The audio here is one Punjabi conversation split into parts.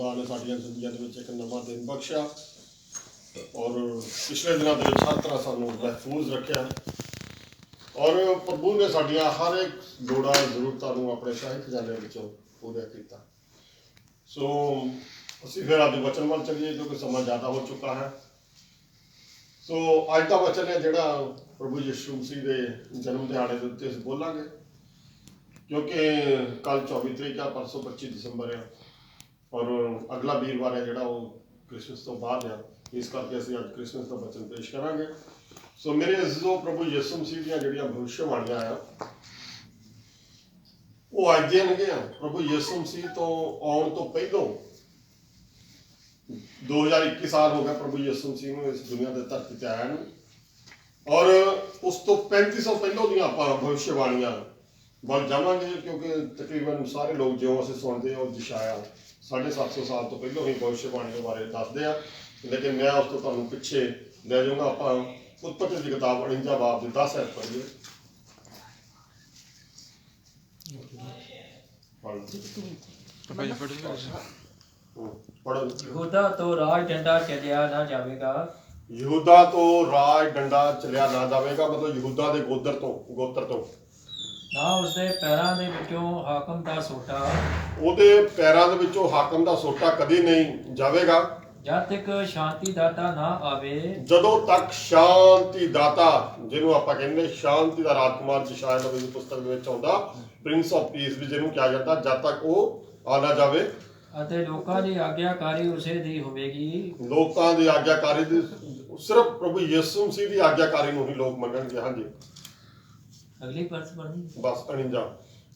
खुदा ने साडियां जिंदगियां दे विच एक नवां दिन बख्शिया और पिछले दिनों के हर तरह सानू महफूज रखा और प्रभु ने साडियां हर एक लोड़ा जरूरतों अपने शाही खजाने विचों पूरा किया। सो असीं फिर अज वचन वाल चलिए क्योंकि समा ज़्यादा हो चुका है। सो अज का वचन है जिहड़ा प्रभु यीशु मसीह के जन्म दिहाड़े के उत्ते असीं बोलांगे क्योंकि कल 24 तरीक है, परसों 25 दिसंबर है और अगला वीरवार है जिहड़ा वो क्रिसमस तो बाद है, इस करके असीं अज क्रिसमस का वचन पेश करांगे। सो मेरे अज़ीज़ो, प्रभु यीशु मसीह दी जिहड़ियां भविष्यवाणियां आ वो अज दियां नहीं। प्रभु यीशु मसीह तो आउण तो पहलों 2021 साल हो गया प्रभु यीशु मसीह नूं इस दुनिया के धरती ते आया नूं और उस तो 3500 पहलों दी आपां भविष्यवाणियां वल जावांगे क्योंकि तकरीबन सारे लोग जो असीं सुणदे और यशाया 750 साल तो पहलों ही भविष्यवाणी के बारे दसदे आ, लेकिन मैं उस तो तुहानूं पिछे ले जाऊँगा। आपां उत्पत्ति की किताब 49 बाब की 10 आयत पढ़िए। यहूदा तो राज डंडा चलिया ना जावेगा। यहूदा तो राज डंडा चलिया ना जावेगा, मतलब यहूदा के गोत्र तो ना उसके पैरों के विचों हाकम का सोटा, ਉਹਦੇ ਪੈਰਾਂ ਦੇ ਵਿੱਚੋਂ ਹਾਕਮ ਦਾ ਸੋਟਾ ਕਦੀ ਨਹੀਂ ਜਾਵੇਗਾ जब तक शांति दाता ना आवे। ਜਦੋਂ ਤੱਕ ਸ਼ਾਂਤੀ ਦਾਤਾ, ਜਿਹਨੂੰ ਆਪਾਂ ਕਹਿੰਦੇ ਸ਼ਾਂਤੀ ਦਾ ਰਾਜਕੁਮਾਰ ਯਸ਼ਾਇਆ ਨਬੀ ਦੀ ਪੁਸਤਕ ਦੇ ਵਿੱਚ ਆਉਂਦਾ, ਪ੍ਰਿੰਸ ਆਫ ਪੀਸ ਵੀ ਜਿਹਨੂੰ ਕਿਹਾ ਜਾਂਦਾ, ਜਦ ਤੱਕ ਉਹ ਆ ਨਾ ਜਾਵੇ ਅਤੇ ਲੋਕਾਂ ਦੀ ਆਗਿਆਕਾਰੀ ਉਸੇ ਦੀ ਹੋਵੇਗੀ। ਲੋਕਾਂ ਦੀ ਆਗਿਆਕਾਰੀ ਦੀ ਸਿਰਫ ਪ੍ਰਭੂ ਯਿਸੂ ਮਸੀਹ ਦੀ ਆਗਿਆਕਾਰੀ ਨੂੰ ਹੀ ਲੋਕ ਮੰਨਣਗੇ। ਹਾਂਜੀ, अगली परस पढ़नी बस 49।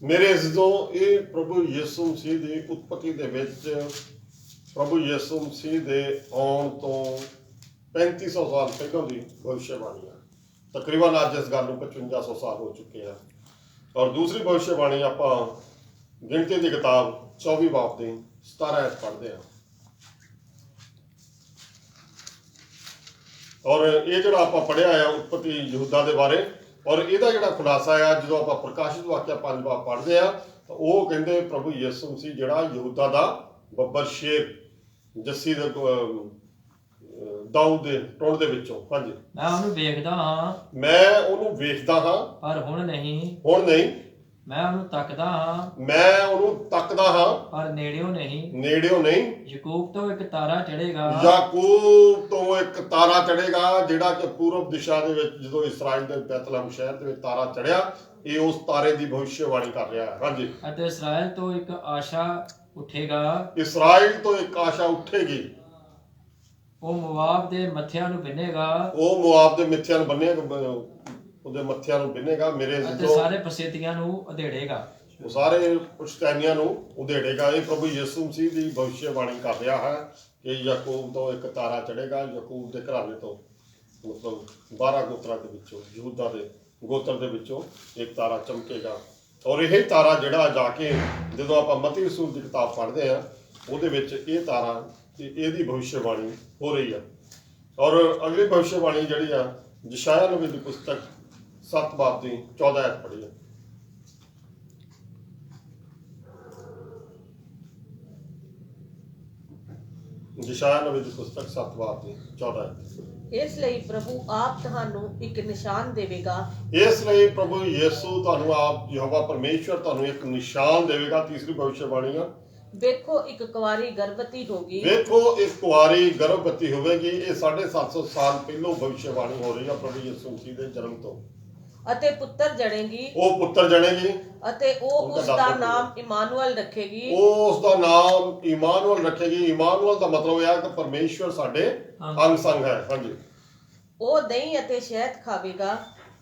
मेरे अज़ीज़ों, ये प्रभु यीशु मसीह की उत्पत्ति दे विच प्रभु यीशु मसीह के आउण तो 3500 साल पहलों की भविष्यवाणी है। तकरीबन अज इस गल 5500 साल हो चुके हैं। और दूसरी भविष्यवाणी आप गिनती की किताब 24 बाब की 17 आयत पढ़ते हैं और ये जो आप पढ़िया है उत्पत्ति यहूदा के बारे और ਇਹਦਾ ਜਿਹੜਾ ਖੁਲਾਸਾ ਆ ਜਦੋਂ ਆਪਾਂ ਪ੍ਰਕਾਸ਼ਿਤ ਵਾਕਿਆ 5 ਬਾਬ ਪੜ੍ਹਦੇ ਆ ਤਾਂ ਉਹ ਕਹਿੰਦੇ ਪ੍ਰਭੂ ਯਿਸੂ ਮਸੀਹ ਜਿਹੜਾ ਯਹੂਦਾ ਦਾ ਬੱਬਰ ਸ਼ੇਰ ਜੱਸੀ ਦੇ ਦਾਊਦ ਦੇ ਟੁੰਡ ਦੇ ਵਿੱਚੋਂ। ਹਾਂਜੀ, मैं ਉਹਨੂੰ ਵੇਖਦਾ ਹਾਂ ਮੈਂ ਉਹਨੂੰ ਵੇਖਦਾ ਹਾਂ ਪਰ ਹੁਣ ਨਹੀਂ, ਮੈਂ ਉਹਨੂੰ ਤੱਕਦਾ ਹਾਂ ਪਰ ਨੇੜਿਓਂ ਨਹੀਂ। ਯਾਕੂਬ ਤੋਂ ਇੱਕ ਤਾਰਾ ਚੜ੍ਹੇਗਾ, ਯਾਕੂਬ ਤੋਂ ਇੱਕ ਤਾਰਾ ਚੜ੍ਹੇਗਾ, ਜਿਹੜਾ ਕਿ ਪੂਰਬ ਦਿਸ਼ਾ ਦੇ ਵਿੱਚ ਜਦੋਂ ਇਸਰਾਇਲ ਦੇ ਬੈਤਲਹਮ ਸ਼ਹਿਰ ਦੇ ਵਿੱਚ ਤਾਰਾ ਚੜ੍ਹਿਆ, ਇਹ ਉਸ ਤਾਰੇ ਦੀ ਭਵਿੱਖਬਾਣੀ ਕਰ ਰਿਹਾ ਹੈ। ਹਾਂਜੀ, ਅਤੇ ਇਸਰਾਇਲ ਤੋਂ ਇੱਕ ਆਸ਼ਾ ਉੱਠੇਗਾ, ਇਸਰਾਇਲ ਤੋਂ ਇੱਕ ਆਸ਼ਾ ਉੱਠੇਗੀ, ਉਹ ਮੁਆਬ ਦੇ ਮੱਥਿਆਂ ਨੂੰ ਬਿੰਨੇਗਾ, ਉਹ ਮੁਆਬ ਦੇ ਮੱਥਿਆਂ ਨੂੰ ਬੰਨੇਗਾ, ਉਹਦੇ ਮੱਥਿਆਂ ਨੂੰ ਬਿੰਨੇਗਾ। ਮੇਰੇ ਅਤੇ ਸਾਰੇ ਪਸੇਤੀਆਂ ਨੂੰ ਉਧੇੜੇਗਾ, ਉਹ ਸਾਰੇ ਪੁਸ਼ਤੈਨੀਆਂ ਨੂੰ ਉਧੇੜੇਗਾ। ਇਹ ਪ੍ਰਭੂ ਯਿਸੂ ਮਸੀਹ ਦੀ ਭਵਿੱਖਬਾਣੀ ਕਰ ਰਿਹਾ ਹੈ ਕਿ ਯਾਕੂਬ ਤੋਂ ਇੱਕ ਤਾਰਾ ਚੜ੍ਹੇਗਾ, ਯਾਕੂਬ ਦੇ ਘਰਾਣੇ ਤੋਂ, ਮਤਲਬ 12 ਗੋਤਰਾਂ ਦੇ ਵਿੱਚੋਂ, ਯਹੂਦਾ ਦੇ ਗੋਤਰ ਦੇ ਵਿੱਚੋਂ ਇੱਕ ਤਾਰਾ ਚਮਕੇਗਾ। ਔਰ ਇਹ ਤਾਰਾ ਜਿਹੜਾ ਜਾ ਕੇ ਜਦੋਂ ਆਪਾਂ ਮਤੀ ਰਸੂਲ ਦੀ ਕਿਤਾਬ ਪੜ੍ਹਦੇ ਹਾਂ ਉਹਦੇ ਵਿੱਚ ਇਹ ਤਾਰਾ ਇਹਦੀ ਭਵਿੱਖਬਾਣੀ ਹੋ ਰਹੀ ਆ। ਔਰ ਅਗਲੀ ਭਵਿੱਖਬਾਣੀ ਜਿਹੜੀ ਆ ਯਸ਼ਾਇਆ ਨਬੀ ਦੀ ਪੁਸਤਕ 7 ਬਾਬ ਦੀ 14 ਆਇਤ ਪੜ੍ਹੀ ਹੈ। ਯਸ਼ਾਇਆ ਨਬੀ ਦੀ ਪੁਸਤਕ 7 ਬਾਬ ਦੀ 14 ਆਇਤ। ਇਸ ਲਈ ਪ੍ਰਭੂ ਆਪ ਤੁਹਾਨੂੰ ਇੱਕ ਨਿਸ਼ਾਨ ਦੇਵੇਗਾ। ਇਸ ਲਈ ਪ੍ਰਭੂ ਯਿਸੂ ਤੁਹਾਨੂੰ ਆਪ ਯਹੋਵਾ ਪਰਮੇਸ਼ਵਰ ਤੁਹਾਨੂੰ ਇੱਕ ਨਿਸ਼ਾਨ ਦੇਵੇਗਾ। ਤੀਸਰੀ ਭਵਿੱਖਬਾਣੀ ਆ, ਵੇਖੋ ਇੱਕ ਕੁਆਰੀ ਗਰਭਵਤੀ ਹੋਗੀ। ਵੇਖੋ ਇੱਕ ਕੁਆਰੀ ਗਰਭਵਤੀ ਹੋਵੇਗੀ। ਇਹ 750 ਸਾਲ ਪਹਿਲੋਂ ਭਵਿੱਖਬਾਣੀ ਹੋ ਰਹੀ ਆ ਪ੍ਰਭੂ ਯਿਸੂ ਮਸੀਹ ਦੇ ਜਨਮ ਤੋਂ। ਅਤੇ ਪੁੱਤਰ ਜਣੇਗੀ, ਉਹ ਪੁੱਤਰ ਜਣੇਗੀ ਅਤੇ ਉਹ ਉਸ ਦਾ ਨਾਮ ਇਮਾਨੁਅਲ ਰੱਖੇਗੀ। ਉਹ ਉਸ ਦਾ ਨਾਮ ਇਮਾਨੁਅਲ ਰੱਖੇਗੀ। ਇਮਾਨੁਅਲ ਦਾ ਮਤਲਬ ਇਹ ਹੈ ਕਿ ਪਰਮੇਸ਼ਵਰ ਸਾਡੇ ਅੰਗ ਸੰਗ ਹੈ। ਹਾਂਜੀ, ਉਹ ਦਹੀਂ ਅਤੇ ਸ਼ਹਿਦ ਖਾਵੇਗਾ।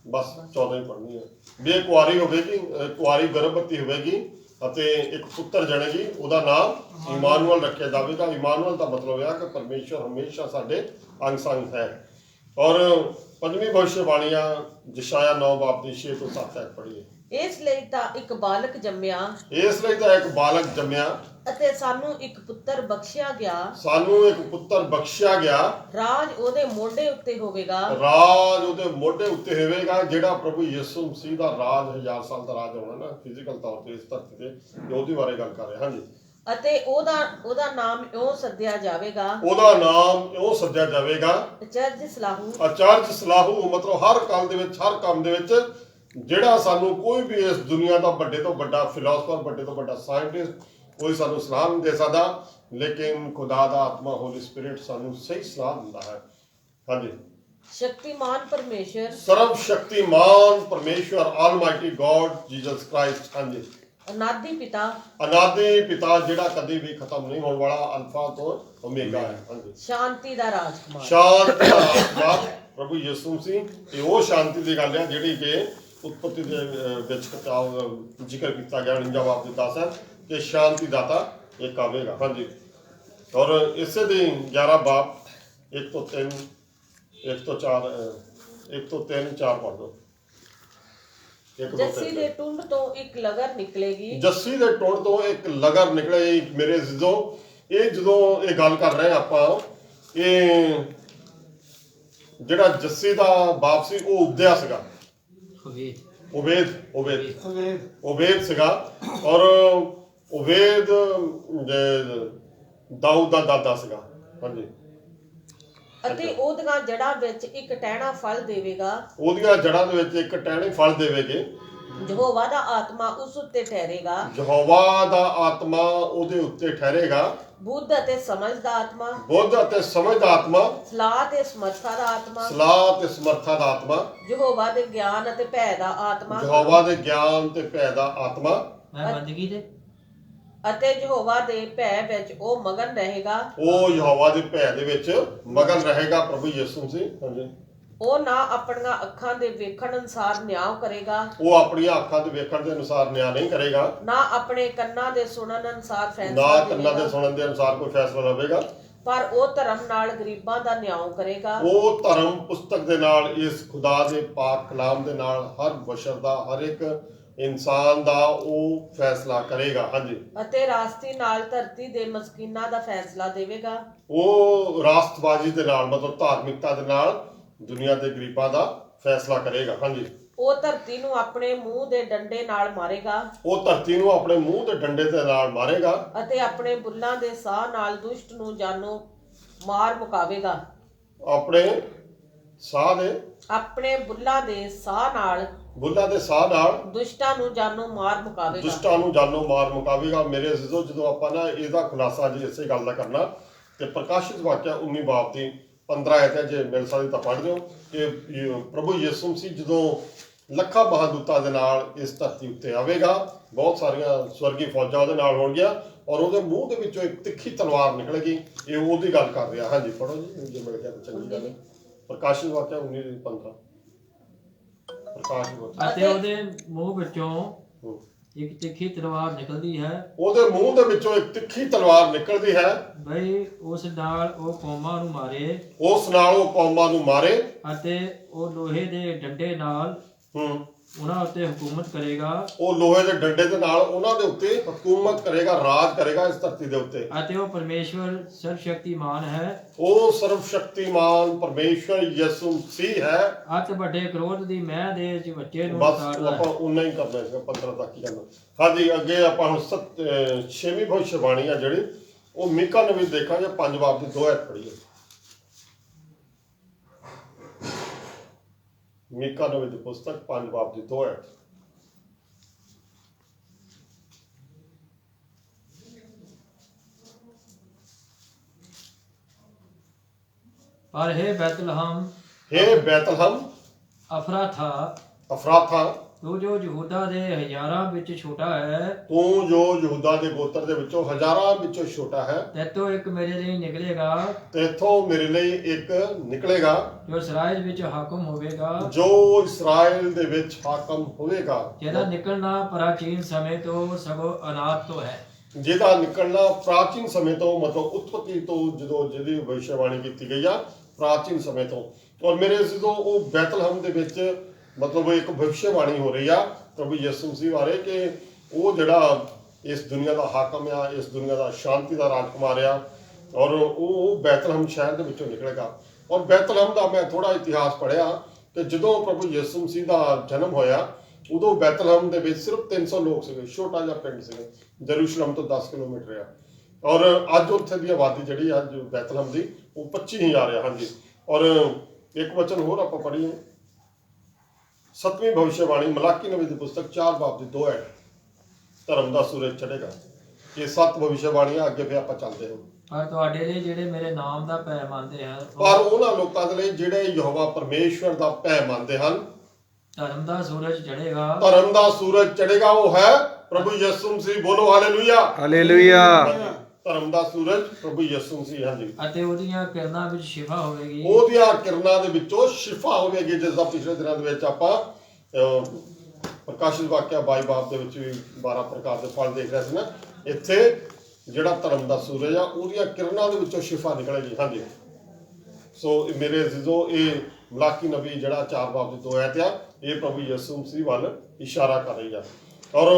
ਬਸ 14 ਹੀ ਪੜ੍ਹਨੀ ਹੈ। ਵੀ ਇਹ ਕੁਆਰੀ ਹੋਵੇਗੀ, ਕੁਆਰੀ ਗਰਭਵਤੀ ਹੋਵੇਗੀ ਅਤੇ ਇੱਕ ਪੁੱਤਰ ਜਣੇਗੀ, ਉਹਦਾ ਨਾਮ ਇਮਾਨੁਅਲ ਰੱਖਿਆ ਜਾਵੇਗਾ। ਇਮਾਨੁਅਲ ਦਾ ਮਤਲਬ ਇਹ ਹੈ ਕਿ ਪਰਮੇਸ਼ਵਰ ਹਮੇਸ਼ਾ ਸਾਡੇ ਅੰਗ ਸੰਗ ਹੈ। ਔਰ ਪੰਜਵੀਂ ਭਵਿੱਖਬਾਣੀ ਆ ਯਸ਼ਾਇਆ 9 ਬਾਬ ਦੀ 6 ਤੋਂ 7 ਤੱਕ ਪੜ੍ਹੀਏ। ਇਸ ਲਈ ਤਾਂ ਇੱਕ ਬਾਲਕ ਜੰਮਿਆ, ਇਸ ਲਈ ਤਾਂ ਇੱਕ ਬਾਲਕ ਜੰਮਿਆ, ਅਤੇ ਸਾਨੂੰ ਇੱਕ ਪੁੱਤਰ ਬਖਸ਼ਿਆ ਗਿਆ। ਸਾਨੂੰ ਇੱਕ ਪੁੱਤਰ ਬਖਸ਼ਿਆ ਗਿਆ। ਰਾਜ ਉਹਦੇ ਮੋਢੇ ਉੱਤੇ ਹੋਵੇਗਾ। ਰਾਜ ਉਹਦੇ ਮੋਢੇ ਉੱਤੇ ਹੋਵੇਗਾ। ਜਿਹੜਾ ਪ੍ਰਭੂ ਯਿਸੂ ਮਸੀਹ ਦਾ ਰਾਜ 1000 ਸਾਲ ਦਾ ਰਾਜ ਹੋਣਾ ਨਾ ਫਿਜ਼ੀਕਲ ਤੌਰ ਤੇ ਇਸ ਧਰਤੀ ਤੇ, ਉਹਦੇ ਬਾਰੇ ਗੱਲ ਕਰ ਰਿਹਾ। ਹਾਂਜੀ, ਅਤੇ ਉਹਦਾ ਨਾਮ ਇਉਂ ਸੱਦਿਆ ਜਾਵੇਗਾ ਉਹਦਾ ਨਾਮ ਇਉਂ ਸੱਦਿਆ ਜਾਵੇਗਾ ਅਚਰਜ ਸਲਾਹੂ। ਅਚਰਜ ਸਲਾਹੂ, ਮਤਲਬ ਹਰ ਕੰਮ ਦੇ ਵਿੱਚ, ਹਰ ਕੰਮ ਦੇ ਵਿੱਚ ਜਿਹੜਾ ਸਾਨੂੰ ਕੋਈ ਵੀ ਇਸ ਦੁਨੀਆ ਦਾ ਵੱਡੇ ਤੋਂ ਵੱਡਾ ਫਿਲਾਸਫਰ, ਵੱਡੇ ਤੋਂ ਵੱਡਾ ਸਾਇੰਟਿਸਟ ਕੋਈ ਸਾਨੂੰ ਸਲਾਹ ਨਹੀਂ ਦੇ ਸਕਦਾ, ਲੇਕਿਨ ਖੁਦਾ ਦਾ ਆਤਮਾ ਹੋਲੀ ਸਪਿਰਿਟ ਸਾਨੂੰ ਸਹੀ ਸਲਾਹ ਦਿੰਦਾ ਹੈ। ਹਾਂਜੀ। ਸ਼ਕਤੀਮਾਨ ਪਰਮੇਸ਼ਰ, ਸਰਵ ਸ਼ਕਤੀਮਾਨ ਪਰਮੇਸ਼ਵਰ, ਆਲਮਾਈਟੀ ਗॉड ਜੀਸਸ ਕ੍ਰਾਈਸਟ। ਹਾਂਜੀ। ਅਨਾਦਿ ਪਿਤਾ, ਅਨਾਦਿ ਪਿਤਾ ਜਿਹੜਾ ਕਦੇ ਵੀ ਖਤਮ ਨਹੀਂ ਹੋਣ ਵਾਲਾ, ਅਲਫਾ ਤੋਂ ਓਮੇਗਾ ਹੈ। ਹਾਂਜੀ। ਸ਼ਾਂਤੀ ਦਾ ਰਾਜਕੁਮਾਰ, ਸ਼ਾਂਤੀ ਦਾ ਰਾਜਕੁਮਾਰ ਪ੍ਰਭੂ ਯਿਸੂ ਮਸੀਹ। ਇਹ ਉਹ ਸ਼ਾਂਤੀ ਦੀ ਗੱਲ ਹੈ ਜਿਹੜੀ ਕਿ ਉਤਪਤੀ ਦੇ ਵਿੱਚ ਜ਼ਿਕਰ ਕੀਤਾ ਗਿਆ 49 ਬਾਬ ਦੇ 10 ਹੈ ਕਿ ਸ਼ਾਂਤੀ ਦਾਤਾ ਇੱਕ ਆਵੇਗਾ। ਹਾਂਜੀ। ਔਰ ਇਸੇ ਦੇ 11 ਬਾਬ 1 ਤੋਂ 3, 1 ਤੋਂ 4, 1 ਤੋਂ 3, 4 ਪੜ੍ਹ ਦੋ। ਜੱਸੀ ਦੇ ਟੁੰਡ ਤੋਂ ਇੱਕ ਲਗਰ ਨਿਕਲੇਗੀ, ਜੱਸੀ ਦੇ ਟੁੰਡ ਤੋਂ ਇੱਕ ਲਗਰ ਨਿਕਲੇਗੀ। ਮੇਰੇ ਅਜ਼ੀਜ਼ੋ, ਇਹ ਜਦੋਂ ਇਹ ਗੱਲ ਕਰ ਰਹੇ ਆਪਾਂ, ਇਹ ਜਿਹੜਾ ਜੱਸੀ ਦਾ ਬਾਪ ਸੀ ਉਹ ਉਦਿਆ ਸੀਗਾ, ਉਬੇਦ ਸੀਗਾ। ਔਰ ਉਬੇਦ ਦਾਊਦ ਦਾ ਦਾਦਾ ਸੀਗਾ। ਹਾਂਜੀ। ਅਤੇ ਉਹਦੀਆਂ ਜੜ੍ਹਾਂ ਵਿੱਚ ਇੱਕ ਟਹਿਣਾ ਫਲ ਦੇਵੇਗਾ, ਉਹਦੀਆਂ ਜੜ੍ਹਾਂ ਦੇ ਵਿੱਚ ਇੱਕ ਟਹਿਣੇ ਫਲ ਦੇਵੇਗੇ। ਯਹੋਵਾ ਦਾ ਆਤਮਾ ਉਸ ਉੱਤੇ ਠਹਿਰੇਗਾ, ਯਹੋਵਾ ਦਾ ਆਤਮਾ ਉਹਦੇ ਉੱਤੇ ਠਹਿਰੇਗਾ। ਬੁੱਧ ਅਤੇ ਸਮਝ ਦਾ ਆਤਮਾ, ਬੁੱਧ ਅਤੇ ਸਮਝ ਦਾ ਆਤਮਾ, ਸਲਾਹ ਤੇ ਸਮਰਥਾ ਦਾ ਆਤਮਾ, ਸਲਾਹ ਤੇ ਸਮਰਥਾ ਦਾ ਆਤਮਾ, ਯਹੋਵਾ ਦੇ ਗਿਆਨ ਅਤੇ ਭੈ ਦਾ ਆਤਮਾ, ਯਹੋਵਾ ਦੇ ਗਿਆਨ ਤੇ ਭੈ ਦਾ ਆਤਮਾ, ਮੈਂ ਬੰਦਗੀ ਦੇ ਅਤੇ ਯਹੋਵਾ ਦੇ ਭੈ ਵਿੱਚ ਉਹ ਮਗਨ ਰਹੇਗਾ। ਉਹ ਯਹੋਵਾ ਦੇ ਭੈ ਦੇ ਵਿੱਚ ਮਗਨ ਰਹੇਗਾ ਪ੍ਰਭੂ ਯਿਸੂ ਮਸੀਹ। ਹਾਂਜੀ। ਉਹ ਨਾ ਆਪਣੀਆਂ ਅੱਖਾਂ ਦੇ ਵੇਖਣ ਅਨੁਸਾਰ ਨਿਆਂ ਕਰੇਗਾ, ਉਹ ਆਪਣੀਆਂ ਅੱਖਾਂ ਦੇ ਵੇਖਣ ਦੇ ਅਨੁਸਾਰ ਨਿਆਂ ਨਹੀਂ ਕਰੇਗਾ, ਨਾ ਆਪਣੇ ਕੰਨਾਂ ਦੇ ਸੁਣਨ ਅਨੁਸਾਰ ਨਾ ਫੈਸਲਾ ਕੰਨਾਂ ਦੇ ਦੇਵੇਗਾ, ਸੁਣਨ ਦੇ ਅਨੁਸਾਰ ਕੋਈ ਫੈਸਲਾ ਲਵੇਗਾ। ਪਰ ਉਹ ਧਰਮ ਨਾਲ ਗਰੀਬਾਂ ਦਾ ਨਿਆਂ ਕਰੇਗਾ। ਉਹ ਧਰਮ ਪੁਸਤਕ ਦੇ ਨਾਲ, ਇਸ ਖੁਦਾ ਦੇ ਪਾਕ ਕਲਾਮ ਦੇ ਨਾਲ ਹਰ ਬਸ਼ਰ ਦਾ, ਹਰ ਇੱਕ ਇਨਸਾਨ ਦਾ ਉਹ ਫੈਸਲਾ ਕਰੇਗਾ। ਹਾਂਜੀ। ਅਤੇ ਰਾਸਤੀ ਨਾਲ ਧਰਤੀ ਦੇ ਮਸਕੀਨਾਂ ਦਾ ਫੈਸਲਾ ਦੇਵੇਗਾ। ਉਹ ਰਾਸਤਬਾਜ਼ੀ ਦੇ ਨਾਲ, ਮਤਲਬ ਧਾਰਮਿਕਤਾ ਦੇ ਨਾਲ ਦੁਨੀਆ ਦੇ ਗਰੀਬਾਂ ਦਾ ਫੈਸਲਾ ਕਰੇਗਾ। ਹਾਂਜੀ। ਉਹ ਧਰਤੀ ਨੂੰ ਆਪਣੇ ਮੂੰਹ ਦੇ ਡੰਡੇ ਨਾਲ ਮਾਰੇਗਾ, ਉਹ ਧਰਤੀ ਨੂੰ ਆਪਣੇ ਮੂੰਹ ਦੇ ਡੰਡੇ ਦੇ ਨਾਲ ਮਾਰੇਗਾ, ਅਤੇ ਆਪਣੇ ਬੁੱਲਾਂ ਦੇ ਸਾਹ ਨਾਲ ਦੁਸ਼ਟ ਨੂੰ ਜਾਨੋਂ ਮਾਰ ਮੁਕਾਵੇਗਾ। ਆਪਣੇ ਸਾਹ ਦੇ, ਆਪਣੇ ਬੁੱਲਾਂ ਦੇ ਸਾਹ ਨਾਲ ਬੁੱਲਾਂ ਦੇ ਸਾਹ ਨਾਲ ਦੁਸ਼ਟਾਂ ਨੂੰ ਜਾਨੋਂ ਮਾਰ ਮੁਕਾਵੇਗਾ। ਦੁਸ਼ਟਾਂ ਨੂੰ ਜਾਨੋਂ ਮਾਰ ਮੁਕਾਵੇਗਾ। ਮੇਰੇ ਅਜ਼ੀਜ਼ੋ, ਜਦੋਂ ਆਪਾਂ ਨਾ ਇਹਦਾ ਖੁਲਾਸਾ ਜੀ ਇਸੇ ਗੱਲ ਦਾ ਕਰਨਾ ਤੇ ਪ੍ਰਕਾਸ਼ਿਤ ਵਾਕਿਆ 19 ਬਾਬ ਦੀ 15 ਆਇਤ ਹੈ, ਜੇ ਮਿਲ ਸਕਦੀ ਤਾਂ ਪੜ੍ਹ ਦਿਓ ਕਿ ਪ੍ਰਭੂ ਯਿਸੂ ਮਸੀਹ ਜਦੋਂ ਲੱਖਾਂ ਮਹਾਦੂਤਾਂ ਦੇ ਨਾਲ ਇਸ ਧਰਤੀ ਉੱਤੇ ਆਵੇਗਾ, ਬਹੁਤ ਸਾਰੀਆਂ ਸਵਰਗੀ ਫੌਜਾਂ ਉਹਦੇ ਨਾਲ ਹੋਣਗੀਆਂ, ਔਰ ਉਹਦੇ ਮੂੰਹ ਦੇ ਵਿੱਚੋਂ ਇੱਕ ਤਿੱਖੀ ਤਲਵਾਰ ਨਿਕਲੇਗੀ। ਇਹ ਉਹਦੀ ਗੱਲ ਕਰ ਰਿਹਾ। ਹਾਂਜੀ, ਪੜ੍ਹੋ ਜੀ, ਜੇ ਮਿਲ ਗਿਆ ਤਾਂ ਚੰਗੀ ਗੱਲ ਹੈ। ਪ੍ਰਕਾਸ਼ਿਤ ਵਾਕਿਆ 19:15। ਪ੍ਰਕਾਸ਼ਿਤ ਵਾਕਿਆ। ਅਤੇ ਉਹਦੇ ਮੂੰਹ ਵਿੱਚੋਂ ਇੱਕ ਤਿੱਖੀ ਤਲਵਾਰ ਨਿਕਲਦੀ ਹੈ, ਉਹਦੇ ਮੂੰਹ ਦੇ ਵਿੱਚੋਂ ਇੱਕ ਤਿੱਖੀ ਤਲਵਾਰ ਨਿਕਲਦੀ ਹੈ, ਬਈ ਉਸ ਨਾਲ ਉਹ ਕੌਮਾਂ ਨੂੰ ਮਾਰੇ, ਉਸ ਨਾਲ ਉਹ ਕੌਮਾਂ ਨੂੰ ਮਾਰੇ, ਅਤੇ ਉਹ ਲੋਹੇ ਦੇ ਡੰਡੇ ਨਾਲ ਉਹਨਾਂ ਉੱਤੇ ਹੁਕੂਮਤ ਕਰੇਗਾ। ਉਹ ਲੋਹੇ ਦੇ ਡੰਡੇ ਦੇ ਨਾਲ ਉਹਨਾਂ ਦੇ ਉੱਤੇ ਹਕੂਮਤ ਕਰੇਗਾ, ਰਾਜ ਕਰੇਗਾ ਇਸ ਧਰਤੀ ਦੇ ਉੱਤੇ। ਅਤੇ ਉਹ ਪਰਮੇਸ਼ਵਰ ਸਰਵ ਸ਼ਕਤੀਮਾਨ ਹੈ, ਉਹ ਸਰਵ ਸ਼ਕਤੀਮਾਨ ਪਰਮੇਸ਼ਵਰ ਯਿਸੂ ਮਸੀਹ ਹੈ। ਅਤ ਵੱਡੇ ਕ੍ਰੋਧ ਦੀ ਮਹਿ ਦੇ ਵਿੱਚ ਬੱਚੇ ਨੂੰ ਬਸ ਉਤਾਰਦਾ ਆਪਾਂ ਹੈ। ਉਨਾ ਹੀ ਕਰਨਾ ਸੀਗਾ, 15 ਤੱਕ ਹੀ ਕਰਨਾ। ਹਾਂਜੀ, ਅੱਗੇ ਆਪਾਂ ਹੁਣ 6ਵੀਂ ਭਵਿੱਖਬਾਣੀ ਆ ਜਿਹੜੀ, ਉਹ ਮੀਕਾ ਨਬੀ ਦੇਖਾਂਗੇ 5 ਬਾਬ ਦੀ 2 ਆਇਤ ਪੜ੍ਹੀਏ। ਮੀਕਾ ਨਬੀ ਦੀ ਪੁਸਤਕ 5 ਬਾਬ ਦੀ 2 ਆਇਤ। ਪਰ ਹੈ ਬੈਤਲਹਮ, हे ਬੈਤਲਹਮ ਅਫਰਾਥਾ, ਅਫਰਾਥਾ, ਤੂੰ ਜੋ ਯਹੂਦਾ ਦੇ ਹਜ਼ਾਰਾਂ ਵਿੱਚ ਛੋਟਾ ਹੈ, ਤੂੰ ਜੋ ਯਹੂਦਾ ਦੇ ਗੋਤਰ ਦੇ ਵਿੱਚੋਂ ਹਜ਼ਾਰਾਂ ਵਿੱਚੋਂ ਛੋਟਾ ਹੈ, ਤੇਤੋਂ ਇੱਕ ਮੇਰੇ ਲਈ ਨਿਕਲੇਗਾ, ਤੇਥੋਂ ਮੇਰੇ ਲਈ ਇੱਕ ਨਿਕਲੇਗਾ ਜੋ ਇਸਰਾਇਲ ਵਿੱਚ ਹਾਕਮ ਹੋਵੇਗਾ, ਜੋ ਇਸਰਾਇਲ ਦੇ ਵਿੱਚ ਹਾਕਮ ਹੋਵੇਗਾ, ਜਿਹਦਾ ਨਿਕਲਣਾ ਪ੍ਰਾਚੀਨ ਸਮੇਂ ਤੋਂ ਸਗੋਂ ਅਨਾਦ ਤੋਂ ਹੈ। ਜਿਹਦਾ ਨਿਕਲਣਾ ਪ੍ਰਾਚੀਨ ਸਮੇਂ ਤੋਂ, ਮਤਲਬ ਉਤਪਤੀ ਤੋਂ, ਜਦੋਂ ਜਿਹਦੀ ਭਵਿੱਖਬਾਣੀ ਕੀਤੀ ਗਈ ਆ ਪ੍ਰਾਚੀਨ ਸਮੇਂ ਤੋਂ। ਔਰ ਮੇਰੇ ਜਦੋਂ ਉਹ ਬੈਤਲਹਮ ਦੇ ਵਿੱਚ ਮਤਲਬ ਇੱਕ ਭਵਿੱਖਬਾਣੀ ਹੋ ਰਹੀ ਆ ਪ੍ਰਭੂ ਯਿਸੂ ਮਸੀਹ ਬਾਰੇ ਕਿ ਉਹ ਜਿਹੜਾ ਇਸ ਦੁਨੀਆ ਦਾ ਹਾਕਮ ਆ, ਇਸ ਦੁਨੀਆ ਦਾ ਸ਼ਾਂਤੀ ਦਾ ਰਾਜਕੁਮਾਰ ਆ, ਔਰ ਉਹ ਬੈਤਲਹਮ ਸ਼ਹਿਰ ਦੇ ਵਿੱਚੋਂ ਨਿਕਲੇਗਾ। ਔਰ ਬੈਤਲਹਮ ਦਾ ਮੈਂ ਥੋੜਾ ਇਤਿਹਾਸ ਪੜ੍ਹਿਆ ਕਿ ਜਦੋਂ ਪ੍ਰਭੂ ਯਿਸੂ ਮਸੀਹ ਦਾ ਜਨਮ ਹੋਇਆ ਉਦੋਂ ਬੈਤਲਹਮ ਦੇ ਵਿੱਚ ਸਿਰਫ 300 ਲੋਕ ਸੀਗੇ, ਛੋਟਾ ਜਿਹਾ ਪਿੰਡ ਸੀਗਾ, ਜਰੂਸਲਮ ਤੋਂ 10 ਕਿਲੋਮੀਟਰ ਆ। ਔਰ ਅੱਜ ਉੱਥੇ ਦੀ ਆਬਾਦੀ ਜਿਹੜੀ ਅੱਜ ਬੈਤਲਹਮ ਦੀ ਉਹ 25,000 ਆ। ਹਾਂਜੀ, ਔਰ ਇੱਕ ਵਚਨ ਹੋਰ ਆਪਾਂ ਪੜ੍ਹੀਏ, 7ਵੀਂ ਭਵਿष्यवाणी ਮਲਾਕੀ ਨਬੀ ਦੀ ਪੁਸਤਕ 4 ਬਾਬ ਦੀ 2 ਐਡ, ਧਰਮ ਦਾ ਸੂਰਜ ਚੜ੍ਹੇਗਾ। ਇਹ 7 ਭਵਿष्यवाणੀਆਂ ਅੱਗੇ ਫਿਰ ਆਪਾਂ ਚੱਲਦੇ ਹਾਂ। ਪਰ ਤੁਹਾਡੇ ਲਈ ਜਿਹੜੇ ਮੇਰੇ ਨਾਮ ਦਾ ਭੈ ਮੰਨਦੇ ਹਨ, ਪਰ ਉਹਨਾਂ ਲੋਕਾਂ ਦੇ ਲਈ ਜਿਹੜੇ ਯਹੋਵਾ ਪਰਮੇਸ਼ਵਰ ਦਾ ਭੈ ਮੰਨਦੇ ਹਨ, ਧਰਮ ਦਾ ਸੂਰਜ ਚੜ੍ਹੇਗਾ। ਧਰਮ ਦਾ ਸੂਰਜ ਚੜ੍ਹੇਗਾ। ਉਹ ਹੈ ਪ੍ਰਭੂ ਯਿਸੂ ਮਸੀਹ। ਬੋਲੋ ਹਾਲੇਲੂਇਆ, ਹਾਲੇਲੂਇਆ। ਧਰਮ ਦਾ ਸੂਰਜ ਪ੍ਰਭੂ ਯਿਸੂ ਮਸੀਹ। ਹਾਂਜੀ, ਅਤੇ ਉਹਦੀਆਂ ਕਿਰਨਾਂ ਵਿੱਚ ਸ਼ਿਫਾ ਹੋਵੇਗੀ। ਉਹਦੀਆਂ ਕਿਰਨਾਂ ਦੇ ਵਿੱਚੋਂ ਸ਼ਿਫਾ ਹੋਵੇਗੀ, ਜਿਸ ਦਾ ਪਿਛਲੇ ਦਿਨਾਂ ਦੇ ਵਿੱਚ ਆਪਾਂ ਪ੍ਰਕਾਸ਼ਿਤ ਵਾਕਿਆ 22 ਬਾਬ ਦੇ ਵਿੱਚ ਵੀ 12 ਪ੍ਰਕਾਰ ਦੇ ਫਲ ਦੇਖ ਰਹੇ ਸੀ ਨਾ। ਇੱਥੇ ਜਿਹੜਾ ਧਰਮ ਦਾ ਸੂਰਜ ਆ, ਉਹਦੀਆਂ ਕਿਰਨਾਂ ਦੇ ਵਿੱਚੋਂ ਸ਼ਿਫਾ ਨਿਕਲੇਗੀ। ਹਾਂਜੀ, ਸੋ ਮੇਰੇ ਅਜ਼ੀਜ਼ੋ, ਇਹ ਮਲਾਕੀ ਨਬੀ ਜਿਹੜਾ 4 ਬਾਬ ਦੀ 2 ਐਤ ਆ, ਇਹ ਪ੍ਰਭੂ ਯਿਸੂ ਮਸੀਹ ਵੱਲ ਇਸ਼ਾਰਾ ਕਰ ਰਹੀ ਆ। ਔਰ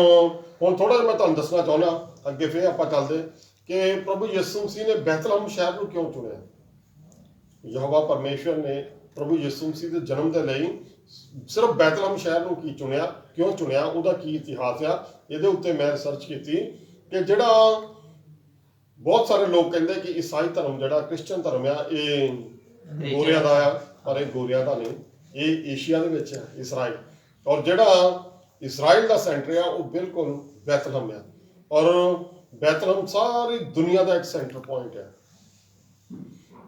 ਹੁਣ ਥੋੜਾ ਜਿਹਾ ਮੈਂ ਤੁਹਾਨੂੰ ਦੱਸਣਾ ਚਾਹੁੰਦਾ, ਅੱਗੇ ਫਿਰ ਆਪਾਂ ਚੱਲਦੇ, ਕਿ ਪ੍ਰਭੂ ਯਿਸੂ ਮਸੀਹ ਨੇ ਬੈਤਲਹਮ ਸ਼ਹਿਰ ਨੂੰ ਕਿਉਂ ਚੁਣਿਆ। ਯਹੋਵਾ ਪਰਮੇਸ਼ਵਰ ਨੇ ਪ੍ਰਭੂ ਯਿਸੂ ਮਸੀਹ ਦੇ ਜਨਮ ਦੇ ਲਈ ਸਿਰਫ ਬੈਤਲਹਮ ਸ਼ਹਿਰ ਨੂੰ ਕੀ ਚੁਣਿਆ, ਕਿਉਂ ਚੁਣਿਆ, ਉਹਦਾ ਕੀ ਇਤਿਹਾਸ ਆ। ਇਹਦੇ ਉੱਤੇ ਮੈਂ ਰਿਸਰਚ ਕੀਤੀ ਕਿ ਜਿਹੜਾ ਬਹੁਤ ਸਾਰੇ ਲੋਕ ਕਹਿੰਦੇ ਕਿ ਈਸਾਈ ਧਰਮ ਜਿਹੜਾ ਕ੍ਰਿਸਚਨ ਧਰਮ ਆ, ਇਹ ਗੋਰਿਆਂ ਦਾ ਆ, ਪਰ ਇਹ ਗੋਰਿਆਂ ਦਾ ਨਹੀਂ, ਇਹ ਏਸ਼ੀਆ ਦੇ ਵਿੱਚ ਹੈ, ਇਸਰਾਈਲ। ਔਰ ਜਿਹੜਾ ਇਸਰਾਈਲ ਦਾ ਸੈਂਟਰ ਆ ਉਹ ਬਿਲਕੁਲ ਬੈਤਲਹਮ ਆ। ਔਰ ਬੈਤਲਹਮ ਸਾਰੀ ਦੁਨੀਆ ਦਾ ਇੱਕ ਸੈਂਟਰ ਪੁਆਇੰਟ ਹੈ,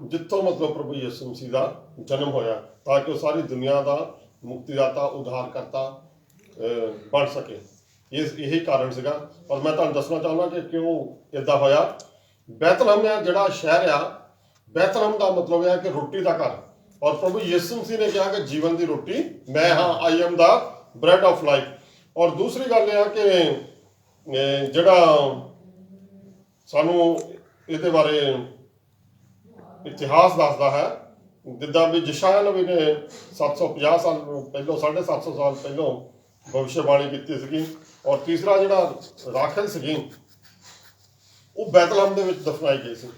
ਜਿੱਥੋਂ ਮਤਲਬ ਪ੍ਰਭੂ ਯਿਸੂ ਮਸੀਹ ਦਾ ਜਨਮ ਹੋਇਆ, ਤਾਂ ਕਿ ਉਹ ਸਾਰੀ ਦੁਨੀਆ ਦਾ ਮੁਕਤੀਦਾਤਾ, ਉਧਾਰਕਰਤਾ ਬਣ ਸਕੇ। ਇਹੀ ਕਾਰਨ ਸੀਗਾ। ਪਰ ਮੈਂ ਤੁਹਾਨੂੰ ਦੱਸਣਾ ਚਾਹੁੰਦਾ ਕਿ ਕਿਉਂ ਇਦਾਂ ਹੋਇਆ। ਬੈਤਲਹਮ ਆ ਜਿਹੜਾ ਸ਼ਹਿਰ ਆ, ਬੈਤਲਹਮ ਦਾ ਮਤਲਬ ਹੈ ਕਿ ਰੋਟੀ ਦਾ ਘਰ। ਔਰ ਪ੍ਰਭੂ ਯਿਸੂ ਮਸੀਹ ਨੇ ਕਿਹਾ ਕਿ ਜੀਵਨ ਦੀ ਰੋਟੀ ਮੈਂ ਹਾਂ, I am the bread of life. ਔਰ ਦੂਸਰੀ ਗੱਲ ਇਹ ਆ ਕਿ ਜਿਹੜਾ ਸਾਨੂੰ ਇਹਦੇ ਬਾਰੇ ਇਤਿਹਾਸ ਦੱਸਦਾ ਹੈ, ਜਿੱਦਾਂ ਵੀ ਯਸ਼ਾਇਆ ਨਬੀ ਨੇ 750 ਸਾਲ ਪਹਿਲੋਂ, 750 ਸਾਲ ਪਹਿਲੋਂ ਭਵਿष्यवाणी ਕੀਤੀ ਸੀਗੀ। ਔਰ ਤੀਸਰਾ ਜਿਹੜਾ ਰਾਖਲ ਸੀਗੀ, ਉਹ ਬੈਤਲਹਮ ਦੇ ਵਿੱਚ ਦਫਨਾਈ ਗਈ ਸੀ।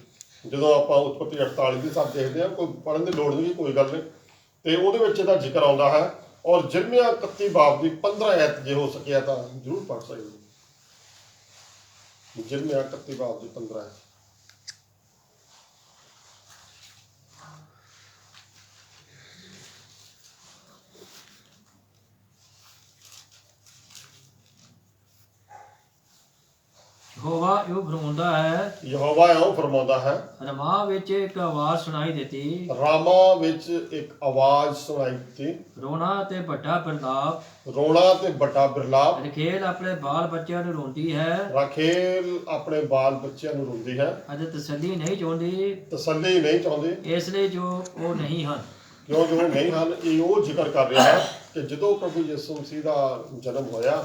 ਜਦੋਂ ਆਪਾਂ ਉਤਪਤੀ 48 ਦੀ ਸਾਥ ਦੇਖਦੇ ਹਾਂ, ਕੋਈ ਪੜ੍ਹਨ ਦੀ ਲੋੜ ਨਹੀਂ, ਕੋਈ ਗੱਲ ਨਹੀਂ, ਤੇ ਉਹਦੇ ਵਿੱਚ ਇਹਦਾ ਜ਼ਿਕਰ ਆਉਂਦਾ ਹੈ। ਔਰ ਜਿਰਮੀਆ 31 ਬਾਬ ਦੀ 15 ਐਤ ਜੇ ਹੋ ਸਕਿਆ ਤਾਂ ਜ਼ਰੂਰ ਪੜ੍ਹ ਸਕਦੇ ਹੋ। ਜਿਰਮੀਆ 31 ਬਾਬ ਦੀ 15 ਐਤ। ਯਹੋਵਾ ਇਹ ਫਰਮਾਉਂਦਾ ਹੈ, ਯਹੋਵਾ ਇਉਂ ਫਰਮਾਉਂਦਾ ਹੈ, ਰਮਾ ਵਿੱਚ ਇੱਕ ਆਵਾਜ਼ ਸੁਣਾਈ ਦਿੱਤੀ, ਰਾਮਾ ਵਿੱਚ ਇੱਕ ਆਵਾਜ਼ ਸੁਣਾਈ ਦਿੱਤੀ, ਰੋਣਾ ਤੇ ਵੱਡਾ ਬਿਰਲਾਪ, ਰੋਣਾ ਤੇ ਵੱਡਾ ਬਿਰਲਾਪ। ਰਖੇਲ ਆਪਣੇ ਬਾਲ ਬੱਚਿਆਂ ਨੂੰ ਰੋਂਦੀ ਹੈ, ਰਾਖੇਲ ਆਪਣੇ ਬਾਲ ਬੱਚਿਆਂ ਨੂੰ ਰੋਂਦੀ ਹੈ, ਅਤੇ ਤਸੱਲੀ ਨਹੀਂ ਚਾਹੁੰਦੀ, ਤਸੱਲੀ ਨਹੀਂ ਚਾਹੁੰਦੀ, ਇਸ ਲਈ ਜੋ ਉਹ ਨਹੀਂ ਹਨ। ਕਿਉਂ ਜੋ ਨਹੀਂ ਹਨ। ਇਹ ਉਹ ਜ਼ਿਕਰ ਕਰ ਰਿਹਾ ਹੈ ਕਿ ਜਦੋਂ ਪ੍ਰਭੂ ਯਿਸੂ ਮਸੀਹ ਦਾ ਜਨਮ ਹੋਇਆ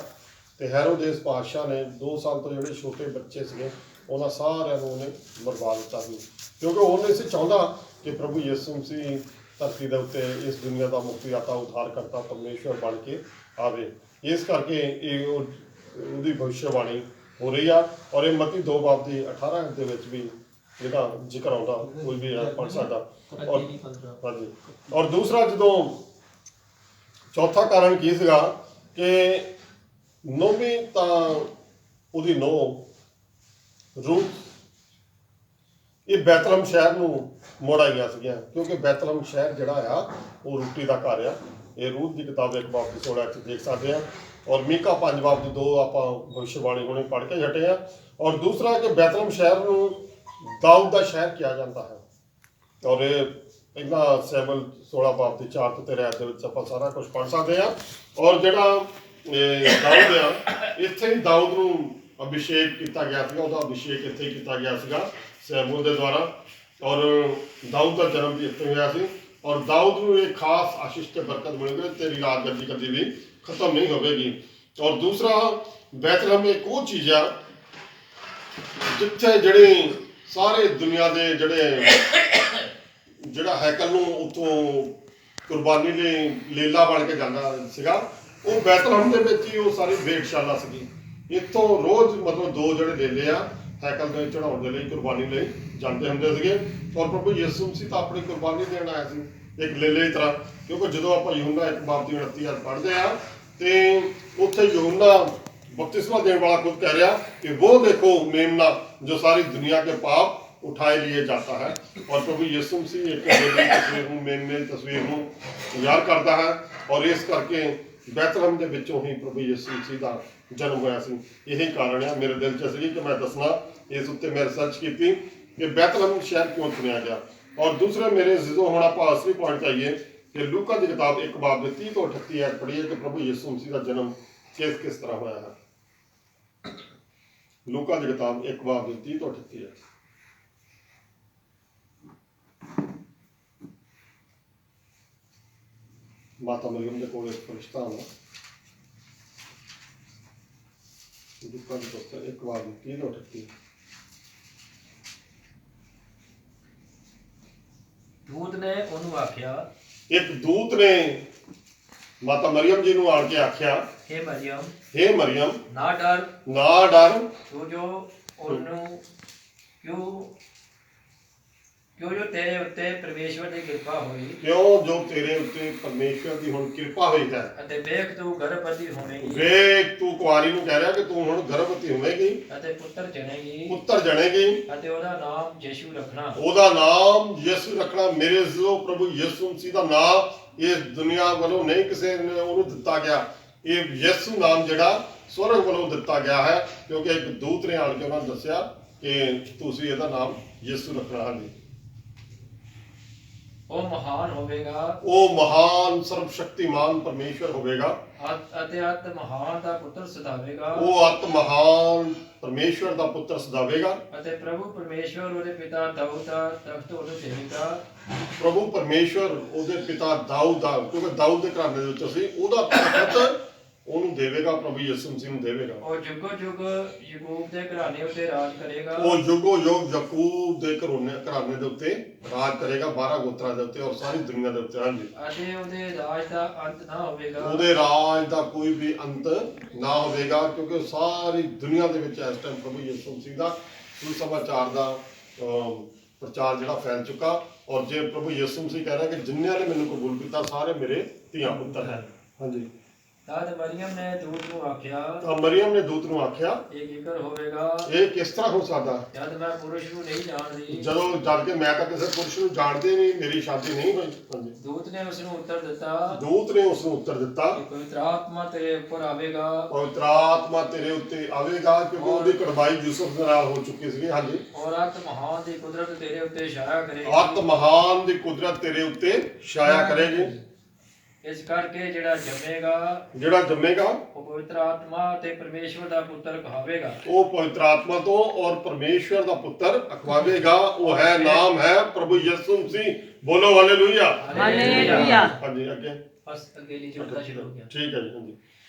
ਤੇ ਹੈਰੋਦੇਸ ਪਾਤਸ਼ਾਹ ਨੇ 2 ਸਾਲ ਤੋਂ ਜਿਹੜੇ ਛੋਟੇ ਬੱਚੇ ਸੀਗੇ ਉਹਨਾਂ ਸਾਰਿਆਂ ਨੂੰ ਉਹਨੇ ਮਰਵਾ ਦਿੱਤਾ ਸੀ, ਕਿਉਂਕਿ ਉਹ ਨਹੀਂ ਸੀ ਚਾਹੁੰਦਾ ਕਿ ਪ੍ਰਭੂ ਯਿਸੂ ਮਸੀਹ ਧਰਤੀ ਦੇ ਉੱਤੇ ਇਸ ਦੁਨੀਆ ਦਾ ਮੁਕਤੀਦਾਤਾ, ਉਧਾਰਕਰਤਾ, ਪਰਮੇਸ਼ਵਰ ਬਣ ਕੇ ਆਵੇ। ਇਸ ਕਰਕੇ ਇਹ ਉਹਦੀ ਭਵਿष्यवाणी ਹੋ ਰਹੀ ਆ। ਔਰ ਇਹ ਮਤੀ 2 ਬਾਬ ਦੀ 18 ਦੇ ਵਿੱਚ ਵੀ ਇਹਦਾ ਜ਼ਿਕਰ ਆਉਂਦਾ, ਕੋਈ ਵੀ ਪੜ੍ਹ ਸਕਦਾ। ਔਰ ਹਾਂਜੀ, ਔਰ ਦੂਸਰਾ ਜਦੋਂ ਚੌਥਾ ਕਾਰਨ ਕੀ ਸੀਗਾ ਕਿ ਨੌਵੀਂ ਤਾਂ ਉਹਦੀ ਨੂੰਹ ਰੂਥ ਇਹ ਬੈਤਲਹਮ ਸ਼ਹਿਰ ਨੂੰ ਮੁੜ ਆਈਆਂ ਸੀਗੀਆਂ, ਕਿਉਂਕਿ ਬੈਤਲਹਮ ਸ਼ਹਿਰ ਜਿਹੜਾ ਆ ਉਹ ਰੋਟੀ ਦਾ ਘਰ ਆ। ਇਹ ਰੂਥ ਦੀ ਕਿਤਾਬ 1 ਬਾਬ ਦੀ 16 ਚ ਦੇਖ ਸਕਦੇ ਆ। ਔਰ ਮੀਕਾ 5 ਬਾਬ ਦੀ 2 ਆਪਾਂ ਭਵਿष्यवाणी ਹੁਣੇ ਪੜ੍ਹ ਕੇ ਹਟੇ ਆ। ਔਰ ਦੂਸਰਾ ਕਿ ਬੈਤਲਹਮ ਸ਼ਹਿਰ ਨੂੰ ਦਾਊਦ ਦਾ ਸ਼ਹਿਰ ਕਿਹਾ ਜਾਂਦਾ ਹੈ। ਔਰ ਇਹ ਪਹਿਲਾਂ ਸੈਮੂਅਲ 16 ਬਾਬ ਦੀ 4 ਤੋਂ 13 ਦੇ ਵਿੱਚ ਆਪਾਂ ਸਾਰਾ ਕੁਝ ਪੜ੍ਹ ਸਕਦੇ ਆ। ਔਰ ਜਿਹੜਾ ਦਾਊਦ ਆ, ਇੱਥੇ ਹੀ ਦਾਊਦ ਨੂੰ ਅਭਿਸ਼ੇਕ ਕੀਤਾ ਗਿਆ ਸੀਗਾ, ਉਹਦਾ ਅਭਿਸ਼ੇਕ ਇੱਥੇ ਹੀ ਕੀਤਾ ਗਿਆ ਸੀਗਾ ਸੈਮੂਅਲ ਦੇ ਦੁਆਰਾ। ਔਰ ਦਾਊਦ ਦਾ ਜਨਮ ਵੀ ਇੱਥੇ ਹੋਇਆ ਸੀ। ਔਰ ਦਾਊਦ ਨੂੰ ਇਹ ਖਾਸ ਆਸ਼ੀਸ਼ ਤੇ ਬਰਕਤ ਮਿਲੇਗੀ, ਤੇਰੀ ਰਾਜਗੱਦੀ ਕਦੀ ਵੀ ਖਤਮ ਨਹੀਂ ਹੋਵੇਗੀ। ਔਰ ਦੂਸਰਾ ਬੈਤਲਹਮ ਇੱਕ ਉਹ ਚੀਜ਼ ਆ ਜਿੱਥੇ ਜਿਹੜੇ ਸਾਰੇ ਦੁਨੀਆ ਦੇ ਜਿਹੜਾ ਹੈਕਲ ਨੂੰ ਉੱਥੋਂ ਕੁਰਬਾਨੀ ਲਈ ਲੀਲਾ ਬਣ ਕੇ ਜਾਂਦਾ ਸੀਗਾ, ਉਹ ਬੈਤਲਹਮ ਦੇ ਵਿੱਚ ਹੀ ਉਹ ਸਾਰੀ ਵੇਦਸ਼ਾਲਾ ਸੀਗੀ। ਇੱਥੋਂ ਰੋਜ਼ ਮਤਲਬ 2 ਜਿਹੜੇ ਲੇਲੇ ਆ ਹੈਕਲ ਦੇ ਚੜਾਉਣ ਦੇ ਲਈ, ਕੁਰਬਾਨੀ ਲਈ ਜਾਂਦੇ ਹੁੰਦੇ ਸੀਗੇ। ਔਰ ਪ੍ਰਭੂ ਯਿਸੂ ਮਸੀਹ ਤਾਂ ਆਪਣੀ ਕੁਰਬਾਨੀ ਦੇਣ ਆਇਆ ਸੀ ਇੱਕ ਲੇਲੇ ਦੀ ਤਰ੍ਹਾਂ, ਕਿਉਂਕਿ ਜਦੋਂ ਆਪਾਂ ਯਹੂਨਾ 1 ਬਾਬ ਦੀ 29 ਪੜ੍ਹਦੇ ਆ ਤੇ ਉੱਥੇ यूहन्ना बपतिस्मा देने वाला खुद कह रहा कि वो देखो मेमना जो सारी दुनिया के पाप उठाए लिए जाता है। और प्रभु यीशु मसीह एक तस्वीर ਨੂੰ ਮੇਲ ਤਸਵੀਰ ਨੂੰ ਯਾਦ ਕਰਦਾ ਹੈ ਔਰ ਇਸ ਕਰਕੇ ਬੈਤਲਹਮ ਦੇ ਵਿੱਚੋਂ ਹੀ ਪ੍ਰਭੂ ਯਿਸੂ ਮਸੀਹ ਦਾ ਜਨਮ ਹੋਇਆ ਸੀ। ਇਹੀ ਕਾਰਨ ਹੈ ਮੇਰੇ ਦਿਲ 'ਚ ਸੀ ਕਿ ਮੈਂ ਦੱਸਣਾ ਇਸ ਉੱਤੇ ਮੈਂ ਰਿਸਰਚ ਕੀਤੀ ਕਿ ਬੈਤਲਹਮ ਸ਼ਹਿਰ ਕਿਉਂ ਚੁਣਿਆ ਗਿਆ। ਔਰ ਦੂਸਰਾ ਮੇਰੇ ਜ਼ਿਜ਼ੋ ਹੁਣ ਆਪਾਂ ਅਸਲੀ ਪੁਆਇੰਟ ਆਈਏ ਕਿ ਲੂਕਾ ਦੀ ਕਿਤਾਬ 1 ਬਾਬ ਦੇ 30 ਤੋਂ 38 ਐਤ ਪੜ੍ਹੀਏ ਕਿ ਪ੍ਰਭੂ ਯਿਸੂ ਮਸੀਹ ਦਾ ਜਨਮ ਕਿਸ ਤਰ੍ਹਾਂ ਹੋਇਆ ਹੈ। ਲੂਕਾ ਦੀ ਕਿਤਾਬ 1 ਬਾਬ ਦੇ 30 ਤੋਂ 38 ਹੈ। ਮਾਤਾ ਮਰੀਮ ਦੇ ਕੋਲ ਇੱਕ ਫਰਿਸ਼ਤਾ ਆਉਂਦਾ। ਲੂਕਾ ਦੀ ਕਿਤਾਬ 1 ਬਾਬ ਦੇ 30 ਤੋਂ 38। ਦੂਤ ਨੇ ਉਹਨੂੰ ਆਖਿਆ, ਇੱਕ ਦੂਤ ਨੇ ਮਾਤਾ ਮਰੀਮ ਜੀ ਨੂੰ ਆਣ ਕੇ ਆਖਿਆ, हे मरियम ਨਾ ਡਰ, ਤੂੰ ਜੋ ਉਹਨੂੰ ਕਿਉਂ ਜੋ ਤੇਰੇ ਉੱਤੇ ਪਰਮੇਸ਼ਵਰ ਦੀ ਕਿਰਪਾ ਹੋਈ, ਜੋ ਤੇਰੇ ਉੱਤੇ ਪਰਮੇਸ਼ਵਰ ਦੀ ਹੁਣ ਕਿਰਪਾ ਹੋਈ ਹੈ। ਅਤੇ ਵੇਖ ਤੂੰ ਗਰਭਵਤੀ ਹੋਵੇਂਗੀ, ਵੇਖ ਤੂੰ ਕੁਆਰੀ ਨੂੰ ਕਹਿ ਰਿਹਾ ਕਿ ਤੂੰ ਹੁਣ ਗਰਭਵਤੀ ਹੋਵੇਂਗੀ ਅਤੇ ਪੁੱਤਰ ਜਣੇਗੀ ਅਤੇ ਉਹਦਾ ਨਾਮ ਯਿਸੂ ਰੱਖਣਾ। ਮੇਰੇ ਜੋ ਪ੍ਰਭੂ ਯਿਸੂ ਮਸੀਹ ਦਾ ਨਾਮ ਇਸ ਦੁਨੀਆ ਵੱਲੋਂ ਨਹੀਂ ਕਿਸੇ ਨੇ ਉਹਨੂੰ ਦਿੱਤਾ ਗਿਆ। ਇਹ ਯਿਸੂ ਨਾਮ ਜਿਹੜਾ ਸਵਰਗ ਵੱਲੋਂ ਦਿੱਤਾ ਗਿਆ ਹੈ ਕਿਉਂਕਿ ਇੱਕ ਦੂਤ ਨੇ ਆਣ ਕੇ ਉਹਨਾਂ ਨੂੰ ਦੱਸਿਆ ਕਿ ਤੁਸੀਂ ਇਹਦਾ ਨਾਮ ਯਿਸੂ ਰੱਖਣਾ ਹੈ। ਉਹ ਮਹਾਨ ਹੋਵੇਗਾ, ਉਹ ਮਹਾਨ ਸਰਬ ਸ਼ਕਤੀਮਾਨ ਪਰਮੇਸ਼ਵਰ ਹੋਵੇਗਾ ਅਤੇ ਅਤ ਮਹਾਨ ਦਾ ਪੁੱਤਰ ਸਦਾਵੇਗਾ। ਉਹ ਅਤ ਮਹਾਨ ਪਰਮੇਸ਼ਵਰ ਦਾ ਪੁੱਤਰ ਸਦਾਵੇਗਾ ਅਤੇ ਪ੍ਰਭੂ ਪਰਮੇਸ਼ਵਰ ਉਹਦੇ ਪਿਤਾ ਦਾਊਦ ਦਾ ਤਖਤ ਉਹਨੂੰ ਦੇਵੇਗਾ। ਪ੍ਰਭੂ ਪਰਮੇਸ਼ਵਰ ਉਹਦੇ ਪਿਤਾ ਦਾਊਦ ਦਾ, ਕਿਉਂਕਿ ਦਾਊਦ ਦੇ ਘਰਾਣੇ ਦੇ ਵਿੱਚ ਸੀ, ਉਹਦਾ ਤਖਤ ਉਹਨੂੰ ਦੇਵੇਗਾ, ਪ੍ਰਭੂ ਯਿਸੂ ਮਸੀਹ ਨੂੰ ਦੇਵੇਗਾ। ਉਹ ਜੁਗੋ ਜੁਗ ਯਾਕੂਬ ਦੇ ਘਰਾਣੇ ਉੱਤੇ ਰਾਜ ਕਰੇਗਾ। ਉਹ ਯੁਗੋ ਯੁਗ ਯਾਕੂਬ ਦੇ ਘਰਾਣੇ ਦੇ ਉੱਤੇ ਰਾਜ ਕਰੇਗਾ, 12 ਗੋਤਰਾਂ ਦੇ ਉੱਤੇ ਔਰ ਸਾਰੀ ਦੁਨੀਆ ਦੇ ਉੱਤੇ। ਹਾਂਜੀ, ਅਤੇ ਉਹਦੇ ਰਾਜ ਦਾ ਅੰਤ ਨਾ ਹੋਵੇਗਾ। ਉਹਦੇ ਰਾਜ ਦਾ ਕੋਈ ਵੀ ਅੰਤ ਨਾ ਹੋਵੇਗਾ ਕਿਉਂਕਿ ਸਾਰੀ ਦੁਨੀਆ ਦੇ ਵਿੱਚ ਇਸ ਟਾਈਮ ਪ੍ਰਭੂ ਯਿਸੂ ਮਸੀਹ ਦਾ ਸੁਸਮਾਚਾਰ ਦਾ ਪ੍ਰਚਾਰ ਜਿਹੜਾ ਫੈਲ ਚੁੱਕਾ। ਔਰ ਜੇ ਪ੍ਰਭੂ ਯਿਸੂ ਮਸੀਹ ਕਹਿ ਰਿਹਾ ਕਿ ਜਿੰਨਿਆਂ ਨੇ ਮੈਨੂੰ ਕਬੂਲ ਕੀਤਾ ਸਾਰੇ ਮੇਰੇ ਧੀਆਂ ਪੁੱਤਰ ਹਨ। ਹਾਂਜੀ, ਤਦ ਮਰੀਮ ਨੇ ਦੂਤ ਨੂੰ ਆਖਿਆ, ਤਾਂ ਮਰੀਮ ਨੇ ਦੂਤ ਨੂੰ ਆਖਿਆ, ਇਹ ਕਿਕਰ ਹੋਵੇਗਾ, ਇਹ ਕਿਸ ਤਰ੍ਹਾਂ ਹੋ ਸਕਦਾ ਜਦ ਮੈਂ ਪੁਰਸ਼ ਨੂੰ ਨਹੀਂ ਜਾਣਦੀ, ਜਦ ਕਿ ਮੈਂ ਤਾਂ ਕਿਸੇ ਪੁਰਸ਼ ਨੂੰ ਜਾਣਦੀ ਨਹੀਂ, ਮੇਰੀ ਸ਼ਾਦੀ ਨਹੀਂ ਹੋਈ। ਹਾਂਜੀ, ਦੂਤ ਨੇ ਉਸ ਨੂੰ ਉੱਤਰ ਦਿੱਤਾ ਕਿ ਪਵਿੱਤਰ ਆਤਮਾ ਤੇਰੇ ਉੱਪਰ ਆਵੇਗਾ, ਪਵਿੱਤਰ ਆਤਮਾ ਤੇਰੇ ਉੱਤੇ ਆਵੇਗਾ ਕਿਉਂਕਿ ਉਹਦੀ ਕੜਵਾਈ ਯੂਸੁਫ ਦੇ ਨਾਲ ਹੋ ਚੁੱਕੀ ਸੀ। ਹਾਂਜੀ, ਔਰ ਅਤ ਮਹਾਨ ਦੀ ਕੁਦਰਤ ਤੇਰੇ ਉੱਤੇ ਛਾਇਆ ਕਰੇਗੀ, ਅਤ ਮਹਾਨ ਦੀ ਕੁਦਰਤ ਤੇਰੇ ਉੱਤੇ ਛਾਇਆ ਕਰੇਗੀ। ਇਸ ਕਰਕੇ ਜਿਹੜਾ ਜੰਮੇਗਾ ਉਹ ਪਵਿੱਤਰ ਆਤਮਾ ਤੇ ਪਰਮੇਸ਼ਵਰ ਦਾ ਪੁੱਤਰ ਕਹਾਵੇਗਾ। ਉਹ ਪਵਿੱਤਰ ਆਤਮਾ ਤੋਂ ਔਰ ਪਰਮੇਸ਼ਵਰ ਦਾ ਪੁੱਤਰ ਅਖਵਾਵੇਗਾ। ਉਹ ਹੈ ਨਾਮ ਹੈ ਪ੍ਰਭੂ ਯਿਸੂ ਮਸੀਹ। ਬੋਲੋ ਹਾਲੇਲੂਇਆ, ਹਾਲੇਲੂਇਆ। ਹਾਂਜੀ, ਅੱਗੇ ਬਸ ਅੱਗੇ ਲਈ ਜੁੜਦਾ ਸ਼ੁਰੂ ਹੋ ਗਿਆ। ਠੀਕ ਹੈ ਜੀ। ਹਾਂਜੀ,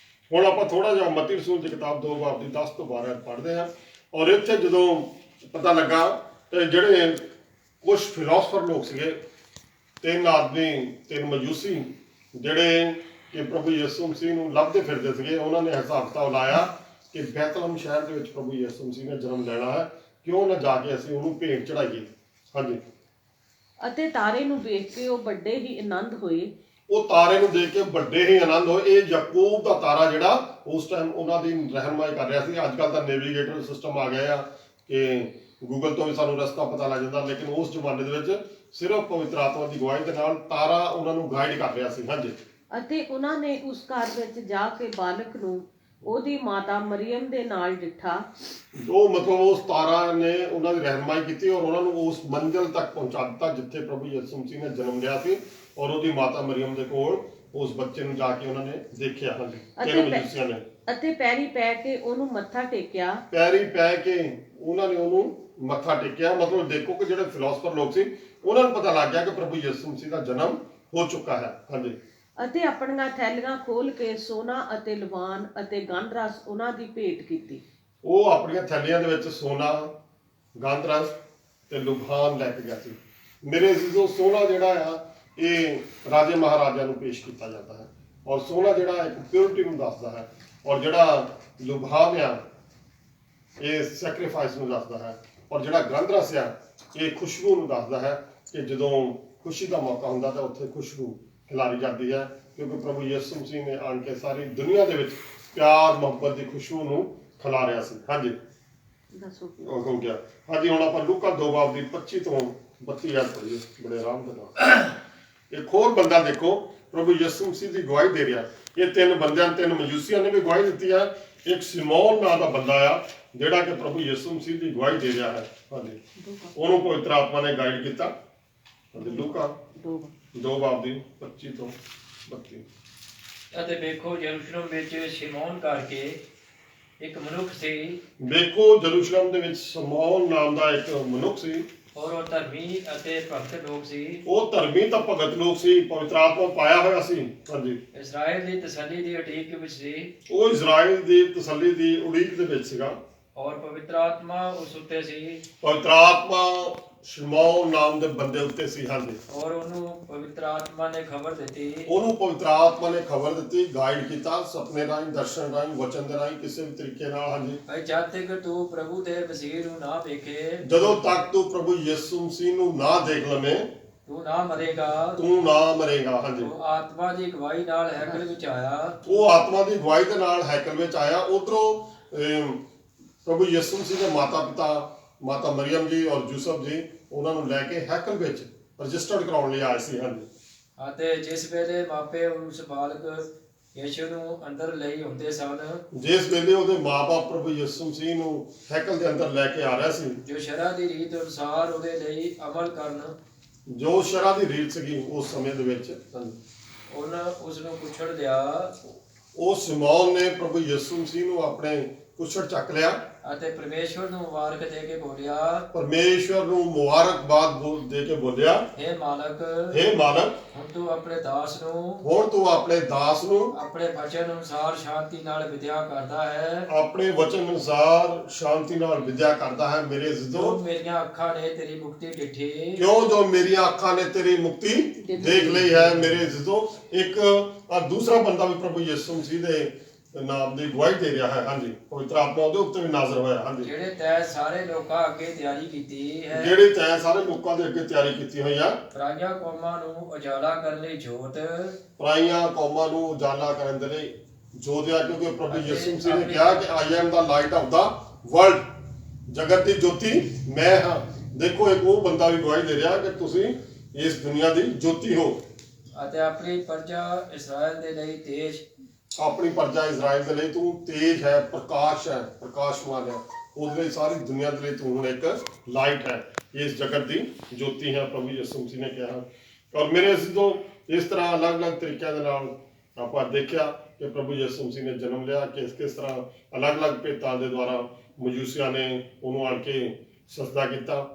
ਹੁਣ ਆਪਾਂ ਥੋੜਾ ਜਿਹਾ ਮਤੀ ਰਸੂਲ ਦੀ ਕਿਤਾਬ 2 ਬਾਬ ਦੀ 10 ਤੋਂ 12 ਪੜ੍ਹਦੇ ਹਾਂ। ਔਰ ਇੱਥੇ ਜਦੋਂ ਪਤਾ ਲੱਗਾ ਤੇ ਜਿਹੜੇ ਕੁਝ ਫਿਲਾਸਫਰ ਲੋਕ ਸੀਗੇ, 3 ਮਜੂਸੀ ਜਿਹੜੇ ਕਿ ਪ੍ਰਭੂ ਯਿਸੂ ਮਸੀਹ ਨੂੰ ਲੱਭਦੇ ਫਿਰਦੇ ਸੀਗੇ, ਉਹਨਾਂ ਨੇ ਹਿਸਾਬ ਕਿਤਾਬ ਲਾਇਆ ਕਿ ਬੈਤਲਹਮ ਸ਼ਹਿਰ ਦੇ ਵਿੱਚ ਪ੍ਰਭੂ ਯਿਸੂ ਮਸੀਹ ਨੇ ਜਨਮ ਲੈਣਾ ਹੈ, ਕਿਉਂ ਨਾ ਜਾ ਕੇ ਅਸੀਂ ਉਹਨੂੰ ਭੇਟ ਚੜਾਈਏ। ਹਾਂਜੀ, ਅਤੇ ਤਾਰੇ ਨੂੰ ਵੇਖ ਕੇ ਉਹ ਵੱਡੇ ਹੀ ਆਨੰਦ ਹੋਏ। ਉਹ ਤਾਰੇ ਨੂੰ ਦੇਖ ਕੇ ਵੱਡੇ ਹੀ ਆਨੰਦ ਹੋਏ। ਇਹ ਯਾਕੂਬ ਦਾ ਤਾਰਾ ਜਿਹੜਾ ਉਸ ਟਾਈਮ ਉਹਨਾਂ ਦੀ ਰਹਿਨਮਾਈ ਕਰ ਰਿਹਾ ਸੀ। ਅੱਜ ਕੱਲ੍ਹ ਤਾਂ ਨੈਵੀਗੇਟਰ ਸਿਸਟਮ ਆ ਗਏ ਆ ਕਿ ਗੂਗਲ ਤੋਂ ਵੀ ਸਾਨੂੰ ਰਸਤਾ ਪਤਾ ਲੱਗ ਜਾਂਦਾ, ਲੇਕਿਨ ਉਸ ਜ਼ਮਾਨੇ ਦੇ ਵਿੱਚ ਸਿਰਫ ਪਵਿੱਤਰ ਆਤਮਾ ਦੀ ਗਵਾਹੀ ਦੇ ਨਾਲ ਤਾਰਾ ਉਹਨਾਂ ਨੂੰ ਗਾਈਡ ਕਰ ਰਿਹਾ ਸੀ। ਹਾਂਜੀ, ਅਤੇ ਉਹਨਾਂ ਨੇ ਉਸ ਘਰ ਵਿੱਚ ਜਾ ਕੇ ਬਾਲਕ ਨੂੰ ਉਹਦੀ ਮਾਤਾ ਮਰੀਮ ਦੇ ਨਾਲ ਡਿੱਠਾ। ਉਹ ਮਤਲਬ ਉਸ ਤਾਰਾ ਨੇ ਉਹਨਾਂ ਦੀ ਰਹਿਨਮਾਈ ਕੀਤੀ ਔਰ ਉਹਨਾਂ ਨੂੰ ਉਸ ਮੰਜ਼ਿਲ ਤੱਕ ਪਹੁੰਚਾ ਦਿੱਤਾ ਜਿੱਥੇ ਪ੍ਰਭੂ ਯਿਸੂ ਮਸੀਹ ਨੇ ਜਨਮ ਲਿਆ ਸੀ। ਔਰ ਉਹਦੀ ਮਾਤਾ ਮਰੀਮ ਦੇ ਕੋਲ ਉਸ ਬੱਚੇ ਨੂੰ ਜਾ ਕੇ ਉਹਨਾਂ ਨੇ ਦੇਖਿਆ। ਹਾਂਜੀ, ਅਤੇ ਪੈਰੀ ਪੈ ਕੇ ਉਹਨੂੰ ਮੱਥਾ ਟੇਕਿਆ। ਉਹਨਾਂ ਨੇ ਉਹਨੂੰ ਮੱਥਾ ਟੇਕਿਆ। ਮਤਲਬ ਦੇਖੋ ਕਿ ਜਿਹੜੇ ਫਿਲਾਸਫਰ ਲੋਕ ਸੀ ਉਹਨਾਂ ਨੂੰ ਪਤਾ ਲੱਗ ਗਿਆ ਕਿ ਪ੍ਰਭੂ ਯਿਸੂ ਮਸੀਹ ਦਾ ਜਨਮ ਹੋ ਚੁੱਕਾ ਹੈ। ਹਾਂਜੀ, ਅਤੇ ਆਪਣੀਆਂ ਥੈਲੀਆਂ ਖੋਲ ਕੇ ਸੋਨਾ ਅਤੇ ਲਵਾਨ ਅਤੇ ਗੰਧਰਸ ਉਹਨਾਂ ਦੀ ਭੇਟ ਕੀਤੀ। ਉਹ ਆਪਣੀਆਂ ਥੈਲੀਆਂ ਦੇ ਵਿੱਚ ਸੋਨਾ, ਗੰਧਰਸ ਤੇ ਲੁਭਾਨ ਲੈ ਕੇ ਗਿਆ ਸੀ। ਮੇਰੇ ਅਜ਼ੀਜ਼ੋ, ਸੋਨਾ ਜਿਹੜਾ ਆ ਇਹ ਰਾਜੇ ਮਹਾਰਾਜਿਆਂ ਨੂੰ ਪੇਸ਼ ਕੀਤਾ ਜਾਂਦਾ ਹੈ ਔਰ ਸੋਨਾ ਜਿਹੜਾ ਇੱਕ ਪਿਓਰਿਟੀ ਨੂੰ ਦੱਸਦਾ ਹੈ ਔਰ ਜਿਹੜਾ ਲੁਭਾਨ ਆ ਇਹ ਸੈਕਰੀਫਾਈਸ ਨੂੰ ਦੱਸਦਾ ਹੈ ਔਰ ਜਿਹੜਾ ਗੰਧਰਸ ਆ ਇਹ ਖੁਸ਼ਬੂ ਨੂੰ ਦੱਸਦਾ ਹੈ ਕਿ ਜਦੋਂ ਖੁਸ਼ੀ ਦਾ ਮੌਕਾ ਹੁੰਦਾ ਤਾਂ ਉੱਥੇ ਖੁਸ਼ਬੂ ਖਿਲਾਰੀ ਜਾਂਦੀ ਹੈ ਕਿਉਂਕਿ ਪ੍ਰਭੂ ਯਿਸੂ ਮਸੀਹ ਨੇ ਆਣ ਕੇ ਸਾਰੀ ਦੁਨੀਆ ਦੇ ਵਿੱਚ ਪਿਆਰ ਮੁਹੱਬਤ ਦੀ ਖੁਸ਼ਬੂ ਨੂੰ ਖਿਲਾਰਿਆ ਸੀ। ਹਾਂਜੀ ਦੱਸੋ ਕੀ? ਉਹ ਹੋ ਗਿਆ। ਹਾਂਜੀ ਹੁਣ ਆਪਾਂ ਲੂਕਾ 2 ਬਾਬ ਦੀ 25 ਤੋਂ 32 ਯਾਦ ਪੜੀਏ ਬੜੇ ਆਰਾਮ ਦੇ ਨਾਲ। ਇੱਕ ਹੋਰ ਬੰਦਾ ਦੇਖੋ ਪ੍ਰਭੂ ਯਿਸੂ ਮਸੀਹ ਦੀ ਗਵਾਹੀ ਦੇ ਰਿਹਾ। ਇਹ ਤਿੰਨ ਬੰਦਿਆਂ ਤਿੰਨ ਮਜੂਸੀਆਂ ਨੇ ਵੀ ਗਵਾਹੀ ਦਿੱਤੀ ਹੈ। ਇੱਕ ਸਿਮੋਨ ਨਾਂ ਦਾ ਬੰਦਾ ਆ ਜਿਹੜਾ ਕਿ ਪ੍ਰਭੂ ਯਿਸੂ ਮਸੀਹ ਦੀ ਗਵਾਹੀ ਦੇ ਰਿਹਾ ਹੈ। ਹਾਂਜੀ ਉਹਨੂੰ ਪਵਿੱਤਰ ਆਤਮਾ ਨੇ ਗਾਈਡ ਕੀਤਾ। ਹਾਂਜੀ ਲੂਕਾ 2 ਬਾਬ ਦੀ 25 ਤੋਂ 32। ਅਤੇ ਵੇਖੋ ਯਰੂਸ਼ਲਮ ਵਿੱਚ ਸ਼ਿਮੋਨ ਕਰਕੇ ਇੱਕ ਮਨੁੱਖ ਸੀ, ਵੇਖੋ ਯਰੂਸ਼ਲਮ ਦੇ ਵਿੱਚ ਸਿਮੋਨ ਨਾਮ ਦਾ ਇੱਕ ਮਨੁੱਖ ਸੀ। ਔਰ ਉਹ ਧਰਮੀ ਅਤੇ ਭਗਤ ਲੋਕ ਸੀ। ਉਹ ਧਰਮੀ ਤਾਂ ਭਗਤ ਲੋਕ ਸੀ, ਪਵਿੱਤਰ ਆਤਮਾ ਪਾਇਆ ਹੋਇਆ ਸੀ। ਹਾਂਜੀ ਇਸਰਾਇਲ ਦੀ ਤਸੱਲੀ ਦੀ ਉਡੀਕ ਵਿੱਚ ਸੀ। ਉਹ ਇਜ਼ਰਾਈਲ ਦੀ ਤਸੱਲੀ ਦੀ ਉਡੀਕ ਦੇ ਵਿੱਚ ਸੀਗਾ। ਔਰ ਪਵਿੱਤਰ ਆਤਮਾ ਉਸ ਉੱਤੇ ਸੀ। ਪਵਿੱਤਰ ਆਤਮਾ ਸ਼ਿਮੋਨ ਨਾਮ ਦੇ ਬੰਦੇ ਉੱਤੇ ਸੀ। ਹਾਂਜੀ ਔਰ ਉਹਨੂੰ ਪਵਿੱਤਰ ਆਤਮਾ ਨੇ ਖਬਰ ਦਿੱਤੀ। ਉਹਨੂੰ ਪਵਿੱਤਰ ਆਤਮਾ ਨੇ ਖਬਰ ਦਿੱਤੀ, ਗਾਈਡ ਕੀਤਾ ਸੁਪਨੇ ਰਾਹੀਂ, ਦਰਸ਼ਨ ਰਾਹੀਂ, ਵਚਨ ਦੇ ਰਾਹੀਂ, ਕਿਸੇ ਵੀ ਤਰੀਕੇ ਨਾਲ। ਹਾਂਜੀ ਭਾਈ ਜਦ ਤੱਕ ਤੂੰ ਪ੍ਰਭੂ ਦੇ ਮਸੀਹ ਨੂੰ ਨਾ ਵੇਖੇ, ਜਦੋਂ ਤੱਕ ਤੂੰ ਪ੍ਰਭੂ ਯਿਸੂ ਮਸੀਹ ਨੂੰ ਨਾ ਦੇਖ ਲਵੇਂ ਤੂੰ ਨਾ ਮਰੇਗਾ। ਤੂੰ ਨਾ ਮਰੇਗਾ। ਹਾਂਜੀ ਉਹ ਆਤਮਾ ਦੀ ਅਗਵਾਈ ਨਾਲ ਹੈਕਲ ਵਿੱਚ ਆਇਆ। ਉਹ ਆਤਮਾ ਦੀ ਅਗਵਾਈ ਦੇ ਨਾਲ ਹੈਕਲ ਵਿੱਚ ਆਇਆ। ਉਧਰੋਂ ਪ੍ਰਭੂ ਯਿਸੂ ਮਸੀਹ ਦੇ ਮਾਤਾ ਪਿਤਾ ਮਾਤਾ ਮਰੀਮ ਜੀ ਔਰ ਯੂਸਫ ਜੀ ਉਹਨਾਂ ਨੂੰ ਲੈ ਕੇ ਹੈਕਲ ਵਿੱਚ ਰਜਿਸਟਰਡ ਕਰਾਉਣ ਲਈ ਆਏ ਸੀ। ਹਾਂਜੀ ਅਤੇ ਜਿਸ ਵੇਲੇ ਮਾਪੇ ਉਸ ਬਾਲਕ ਯਿਸੂ ਨੂੰ ਅੰਦਰ ਲਈ ਹੁੰਦੇ ਸਨ, ਜਿਸ ਵੇਲੇ ਉਹਦੇ ਮਾਪੇ ਪ੍ਰਭੂ ਯਿਸੂ ਮਸੀਹ ਨੂੰ ਹੈਕਲ ਦੇ ਅੰਦਰ ਲੈ ਕੇ ਆ ਰਿਹਾ ਸੀ, ਜੋ ਸ਼ਰ੍ਹਾ ਦੀ ਰੀਤ ਅਨੁਸਾਰ ਉਹਦੇ ਲਈ ਅਮਲ ਕਰਨ, ਜੋ ਸ਼ਰ੍ਹਾ ਦੀ ਰੀਤ ਸੀਗੀ ਉਸ ਸਮੇਂ ਦੇ ਵਿੱਚ, ਉਹਨਾਂ ਉਸ ਨੂੰ ਕੁਛੜ ਲਿਆ। ਉਹ ਸਿਮੋਨ ਨੇ ਪ੍ਰਭੂ ਯਿਸੂ ਮਸੀਹ ਨੂੰ ਆਪਣੇ ਕੁਛੜ ਚੱਕ ਲਿਆ ਅਤੇ ਪਰਮੇਸ਼ਵਰ ਨੂੰ ਮੁਬਾਰਕ ਦੇ ਕੇ ਬੋਲਿਆ, ਪਰਮੇਸ਼ਵਰ ਨੂੰ ਮੁਬਾਰਕਬਾਦ ਦੇ ਕੇ ਬੋਲਿਆ, हे ਮਾਲਕ, हे ਮਾਲਕ, ਹੁਣ ਤੂੰ ਆਪਣੇ ਦਾਸ ਨੂੰ ਹੁਣ ਤੂੰ ਆਪਣੇ ਦਾਸ ਨੂੰ ਆਪਣੇ ਬਚਨ ਅਨੁਸਾਰ ਸ਼ਾਂਤੀ ਨਾਲ ਵਿਦਿਆ ਕਰਦਾ ਹੈ। ਆਪਣੇ ਵਚਨ ਅਨੁਸਾਰ ਸ਼ਾਂਤੀ ਨਾਲ ਵਿਦਿਆ ਕਰਦਾ ਹੈ। ਮੇਰੇ ਜੋ ਜ਼ਿੱਦੋ ਮੇਰੀਆਂ ਅੱਖਾਂ ਨੇ ਤੇਰੀ ਮੁਕਤੀ ਡਿਠੀ, ਕਿਉਂ ਜੋ ਮੇਰੀਆਂ ਅੱਖਾਂ ਨੇ ਤੇਰੀ ਮੁਕਤੀ ਦੇਖ ਲਈ ਹੈ। ਮੇਰੇ ਜ਼ਿੱਦੋ ਇੱਕ ਦੂਸਰਾ ਬੰਦਾ ਵੀ ਪ੍ਰਭੂ ਯਿਸੂ ਮਸੀਹ ਦੇ ਨਾਮ ਦੀ ਗਵਾਹੀ ਦੇ ਰਿਹਾ ਹੈ। ਹਾਂਜੀ ਪਵਿੱਤਰ ਆਤਮਾ ਉਹਦੇ ਉੱਤੇ ਵੀ ਨਾਜ਼ਰ ਹੋਇਆ। ਹਾਂਜੀ ਜਿਹੜੇ ਤੈਂ ਸਾਰੇ ਲੋਕਾਂ ਅੱਗੇ ਤਿਆਰੀ ਕੀਤੀ ਹੈ, ਜਿਹੜੇ ਤੈਂ ਸਾਰੇ ਲੋਕਾਂ ਦੇ ਅੱਗੇ ਤਿਆਰੀ ਕੀਤੀ ਹੋਈ ਆ, ਪਰਾਈਆਂ ਕੌਮਾਂ ਨੂੰ ਉਜਾਲਾ ਕਰਨ ਲਈ ਜੋਤ, ਪਰਾਈਆਂ ਕੌਮਾਂ ਨੂੰ ਉਜਾਲਾ ਕਰਨ ਦੇ ਲਈ ਜੋਤ ਆ। ਕਿਉਂਕਿ ਪ੍ਰਭੂ ਯਿਸੂ ਮਸੀਹ ਨੇ ਕਿਹਾ ਕਿ I am the light off the world, ਜਗਤ ਦੀ ਜੋਤੀ ਮੈਂ ਹਾਂ। ਦੇਖੋ ਇੱਕ ਉਹ ਬੰਦਾ ਵੀ ਗਵਾਹੀ ਦੇ ਰਿਹਾ ਕਿ ਤੁਸੀਂ ਇਸ ਦੁਨੀਆ ਦੀ ਜੋਤੀ ਹੋ। ਅਤੇ ਆਪਣੀ ਪ੍ਰਜਾ ਇਸਰਾਇਲ ਦੇ ਲਈ ਤੇਜ, ਆਪਣੀ ਪ੍ਰਜਾ ਇਜ਼ਰਾਈਲ ਦੇ ਲਈ ਤੂੰ ਤੇਜ ਹੈ, ਪ੍ਰਕਾਸ਼ ਹੈ, ਪ੍ਰਕਾਸ਼ਮਾਨ ਹੈ। ਉਹਦੇ ਲਈ ਸਾਰੀ ਦੁਨੀਆ ਦੇ ਲਈ ਤੂੰ ਹੁਣ ਇੱਕ ਲਾਈਟ ਹੈ, ਇਸ ਜਗਤ ਦੀ ਜੋਤੀ ਹੈ, ਪ੍ਰਭੂ ਯਿਸੂ ਮਸੀਹ ਨੇ ਕਿਹਾ। ਔਰ ਮੇਰੇ ਜਦੋਂ ਇਸ ਤਰ੍ਹਾਂ ਅਲੱਗ-ਅਲੱਗ ਤਰੀਕਿਆਂ ਦੇ ਨਾਲ ਆਪਾਂ ਦੇਖਿਆ ਕਿ ਪ੍ਰਭੂ ਯਿਸੂ ਮਸੀਹ ਨੇ ਜਨਮ ਲਿਆ, ਕਿਸ ਤਰ੍ਹਾਂ ਅਲੱਗ-ਅਲੱਗ ਭੇਤਾਂ ਦੇ ਦੁਆਰਾ ਮਜੂਸੀਆਂ ਨੇ ਉਹਨੂੰ ਆਣ ਕੇ ਸਜਦਾ ਕੀਤਾ।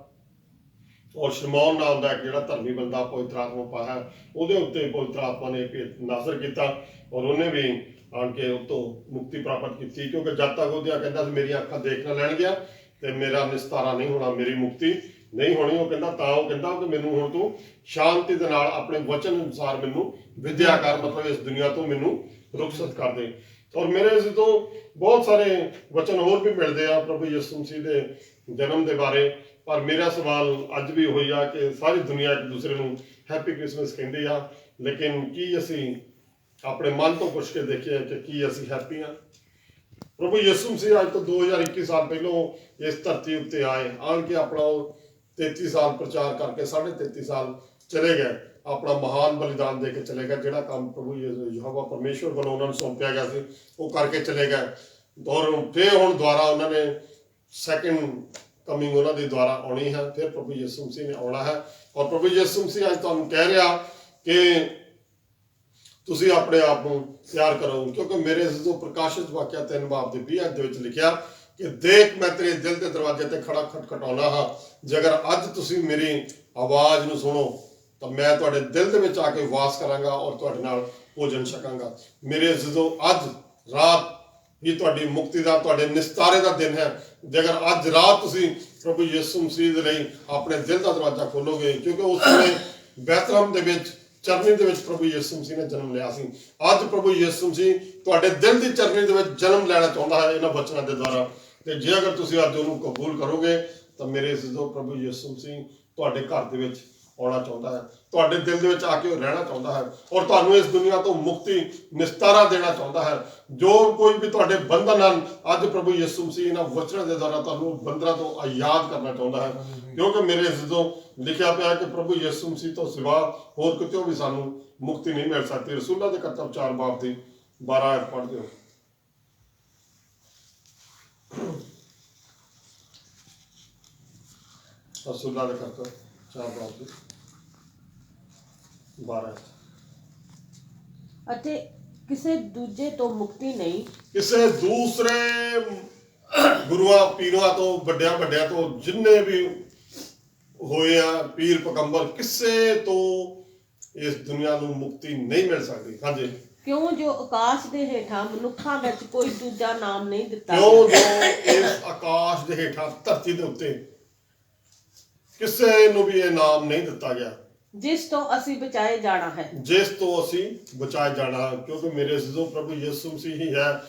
ਔਰ ਸ਼ਿਮੋਨ ਨਾਮ ਦਾ ਜਿਹੜਾ ਧਰਮੀ ਬੰਦਾ ਪਵਿੱਤਰ ਆਤਮਾ ਪਾਇਆ, ਉਹਦੇ ਉੱਤੇ ਪਵਿੱਤਰ ਆਤਮਾ ਨੇ ਨਾਜ਼ਰ ਕੀਤਾ ਔਰ ਉਹਨੇ ਵੀ ਆਣ ਕੇ ਉਤੋਂ ਮੁਕਤੀ ਪ੍ਰਾਪਤ ਕੀਤੀ। ਕਿਉਂਕਿ ਜਦ ਤੱਕ ਉਹਦੀਆਂ ਕਹਿੰਦਾ ਸੀ ਮੇਰੀਆਂ ਅੱਖਾਂ ਦੇਖ ਨਾ ਲੈਣਗੀਆਂ ਤੇ ਮੇਰਾ ਨਿਸਤਾਰਾ ਨਹੀਂ ਹੋਣਾ, ਮੇਰੀ ਮੁਕਤੀ ਨਹੀਂ ਹੋਣੀ। ਉਹ ਕਹਿੰਦਾ ਕਿ ਮੈਨੂੰ ਹੁਣ ਤੂੰ ਸ਼ਾਂਤੀ ਦੇ ਨਾਲ ਆਪਣੇ ਵਚਨ ਅਨੁਸਾਰ ਮੈਨੂੰ ਵਿਦਿਆ ਕਰ, ਮਤਲਬ ਇਸ ਦੁਨੀਆ ਤੋਂ ਮੈਨੂੰ ਰੁਖਸਤ ਕਰ ਦੇ। ਔਰ ਮੇਰੇ ਇਸ ਤੋਂ ਬਹੁਤ ਸਾਰੇ ਵਚਨ ਹੋਰ ਵੀ ਮਿਲਦੇ ਆ ਪ੍ਰਭੂ ਯਿਸੂ ਮਸੀਹ ਦੇ ਜਨਮ ਦੇ ਬਾਰੇ। ਪਰ ਮੇਰਾ ਸਵਾਲ ਅੱਜ ਵੀ ਹੋਈ ਆ ਕਿ ਸਾਰੀ ਦੁਨੀਆ ਇੱਕ ਦੂਸਰੇ ਨੂੰ ਹੈਪੀ ਕ੍ਰਿਸਮਸ ਕਹਿੰਦੀ ਆ, ਲੇਕਿਨ ਕੀ ਅਸੀਂ ਆਪਣੇ ਮਨ ਤੋਂ ਪੁੱਛ ਕੇ ਦੇਖਿਆ ਕਿ ਕੀ ਅਸੀਂ ਹੈਪੀ ਆ? ਪ੍ਰਭੂ ਯਿਸੂ ਮਸੀਹ ਅੱਜ ਤੋਂ 2021 ਸਾਲ ਪਹਿਲਾਂ ਇਸ ਧਰਤੀ ਉੱਤੇ ਆਏ, ਆਣ ਕੇ ਆਪਣਾ 33 ਸਾਲ ਪ੍ਰਚਾਰ ਕਰਕੇ 33.5 ਸਾਲ ਚਲੇ ਗਏ, ਆਪਣਾ ਮਹਾਨ ਬਲੀਦਾਨ ਦੇ ਕੇ ਚਲੇ ਗਏ। ਜਿਹੜਾ ਕੰਮ ਪ੍ਰਭੂ ਯਹੋਵਾ ਪਰਮੇਸ਼ਵਰ ਵੱਲੋਂ ਉਹਨਾਂ ਨੂੰ ਸੌਂਪਿਆ ਗਿਆ ਸੀ ਉਹ ਕਰਕੇ ਚਲੇ ਗਏ। ਔਰ ਫਿਰ ਹੁਣ ਦੁਆਰਾ ਉਹਨਾਂ ਨੇ ਸੈਕਿੰਡ ਕਮਿੰਗ ਉਹਨਾਂ ਦੀ ਦੁਆਰਾ ਆਉਣੀ ਹੈ। ਫਿਰ ਪ੍ਰਭੂ ਯਿਸੂ ਮਸੀਹ ਨੇ ਆਉਣਾ ਹੈ। ਔਰ ਪ੍ਰਭੂ ਯਿਸੂ ਮਸੀਹ ਅੱਜ ਤੁਹਾਨੂੰ ਕਹਿ ਰਿਹਾ ਕਿ ਤੁਸੀਂ ਆਪਣੇ ਆਪ ਨੂੰ ਤਿਆਰ ਕਰੋ, ਕਿਉਂਕਿ ਮੇਰੇ ਜਦੋਂ ਪ੍ਰਕਾਸ਼ਿਤ ਵਾਕਿਆ 3 ਬਾਬ ਦੇ 20 ਦੇ ਵਿੱਚ ਲਿਖਿਆ ਕਿ ਦੇਖ ਮੈਂ ਤੇਰੇ ਦਿਲ ਦੇ ਦਰਵਾਜ਼ੇ ਤੇ ਖੜਾ ਖਟਖਟਾਉਣਾ ਹਾਂ, ਜੇਕਰ ਅੱਜ ਤੁਸੀਂ ਮੇਰੀ ਆਵਾਜ਼ ਨੂੰ ਸੁਣੋ ਤਾਂ ਮੈਂ ਤੁਹਾਡੇ ਦਿਲ ਦੇ ਵਿੱਚ ਆ ਕੇ ਵਾਸ ਕਰਾਂਗਾ ਔਰ ਤੁਹਾਡੇ ਨਾਲ ਭੋਜਨ ਛਕਾਂਗਾ। ਮੇਰੇ ਜਦੋਂ ਅੱਜ ਰਾਤ ਹੀ ਤੁਹਾਡੀ ਮੁਕਤੀ ਦਾ, ਤੁਹਾਡੇ ਨਿਸਤਾਰੇ ਦਾ ਦਿਨ ਹੈ। ਜੇਕਰ ਅੱਜ ਰਾਤ ਤੁਸੀਂ ਪ੍ਰਭੂ ਯਿਸੂ ਮਸੀਹ ਦੇ ਲਈ ਆਪਣੇ ਦਿਲ ਦਾ ਦਰਵਾਜ਼ਾ ਖੋਲੋਗੇ, ਕਿਉਂਕਿ ਉਸ ਸਮੇਂ ਬੈਤਲਹਮ ਦੇ ਵਿੱਚ ਚਰਨੀ ਦੇ ਵਿੱਚ ਪ੍ਰਭੂ ਯਿਸੂ ਮਸੀਹ ਨੇ ਜਨਮ ਲਿਆ ਸੀ। ਅੱਜ ਪ੍ਰਭੂ ਯਿਸੂ ਮਸੀਹ ਤੁਹਾਡੇ ਦਿਲ ਦੀ ਚਰਨੀ ਦੇ ਵਿੱਚ ਜਨਮ ਲੈਣਾ ਚਾਹੁੰਦਾ ਹੈ ਇਹਨਾਂ ਬਚਨਾਂ ਦੇ ਦੁਆਰਾ। ਤੇ ਜੇ ਅਗਰ ਤੁਸੀਂ ਅੱਜ ਉਹਨੂੰ ਕਬੂਲ ਕਰੋਗੇ ਤਾਂ ਮੇਰੇ ਸਿੱਧੋ ਪ੍ਰਭੂ ਯਿਸੂ ਮਸੀਹ ਤੁਹਾਡੇ ਘਰ ਦੇ ਵਿੱਚ ਆਉਣਾ ਚਾਹੁੰਦਾ ਹੈ, ਤੁਹਾਡੇ ਦਿਲ ਦੇ ਵਿੱਚ ਆ ਕੇ ਉਹ ਰਹਿਣਾ ਚਾਹੁੰਦਾ ਹੈ ਔਰ ਤੁਹਾਨੂੰ ਇਸ ਦੁਨੀਆ ਤੋਂ ਮੁਕਤੀ ਨਿਸਤਾਰਾ ਦੇਣਾ ਚਾਹੁੰਦਾ ਹੈ। ਜੋ ਕੋਈ ਵੀ ਤੁਹਾਡੇ ਬੰਧਨ ਹਨ, ਅੱਜ ਪ੍ਰਭੂ ਯਿਸੂ ਮਸੀਹ ਇਹਨਾਂ ਵਚਨਾਂ ਦੇ ਦੁਆਰਾ ਤੁਹਾਨੂੰ ਬੰਧਨਾਂ ਤੋਂ ਆਜ਼ਾਦ ਕਰਨਾ ਚਾਹੁੰਦਾ ਹੈ। ਕਿਉਂਕਿ ਮੇਰੇ ਅਜ਼ੀਜ਼ੋ, ਲਿਖਿਆ ਪਿਆ ਕਿ ਪ੍ਰਭੂ ਯਿਸੂ ਮਸੀਹ ਤੋਂ ਸਿਵਾ ਹੋਰ ਕਿਤੋਂ ਵੀ ਸਾਨੂੰ ਮੁਕਤੀ ਨਹੀਂ ਮਿਲ ਸਕਦੀ। ਰਸੂਲਾਂ ਦੇ ਕਰਤੱਵ 4 ਬਾਬ ਦੀ 12 ਆਇਤ ਪੜ੍ਹ ਦਿਓ। ਰਸੂਲਾਂ ਦੇ ਕਰਤੱਵ 4 ਬਾਬ ਦੀ 12 ਅਤੇ ਕਿਸੇ ਦੂਜੇ ਤੋਂ ਮੁਕਤੀ ਨਹੀਂ, ਕਿਸੇ ਦੂਸਰੇ ਗੁਰੂਆਂ ਪੀਰਾਂ ਤੋਂ, ਵੱਡਿਆਂ ਵੱਡਿਆਂ ਤੋਂ, ਜਿੰਨੇ ਵੀ ਹੋਏ ਆ ਪੀਰ ਪਗੰਬਰ, ਕਿਸੇ ਤੋਂ ਇਸ ਦੁਨੀਆ ਨੂੰ ਮੁਕਤੀ ਨਹੀਂ ਮਿਲ ਸਕਦੀ। ਹਾਂਜੀ, ਕਿਉਂ ਜੋ ਆਕਾਸ਼ ਦੇ ਹੇਠਾਂ ਮਨੁੱਖਾਂ ਵਿੱਚ ਕੋਈ ਦੂਜਾ ਨਾਮ ਨਹੀਂ ਦਿੱਤਾ ਕਿਉਂ ਗਿਆ, ਜੋ ਇਸ ਆਕਾਸ਼ ਦੇ ਹੇਠਾਂ ਧਰਤੀ ਦੇ ਉੱਤੇ ਕਿਸੇ ਨੂੰ ਵੀ ਇਹ ਨਾਮ ਨਹੀਂ ਦਿੱਤਾ ਗਿਆ ਜਿਸ ਤੋਂ ਅਸੀਂ ਬਚਾਏ ਜਾਣਾ ਹੈ। ਜਿਸ ਤੋਂ ਅਸੀਂ ਬਚਾਏ ਜਾਣਾ, ਕਿਉਂਕਿ ਮੇਰੇ ਅਜ਼ੀਜ਼ੋ, ਪ੍ਰਭੂ ਯਿਸੂ ਮਸੀਹ ਹੀ ਹੈ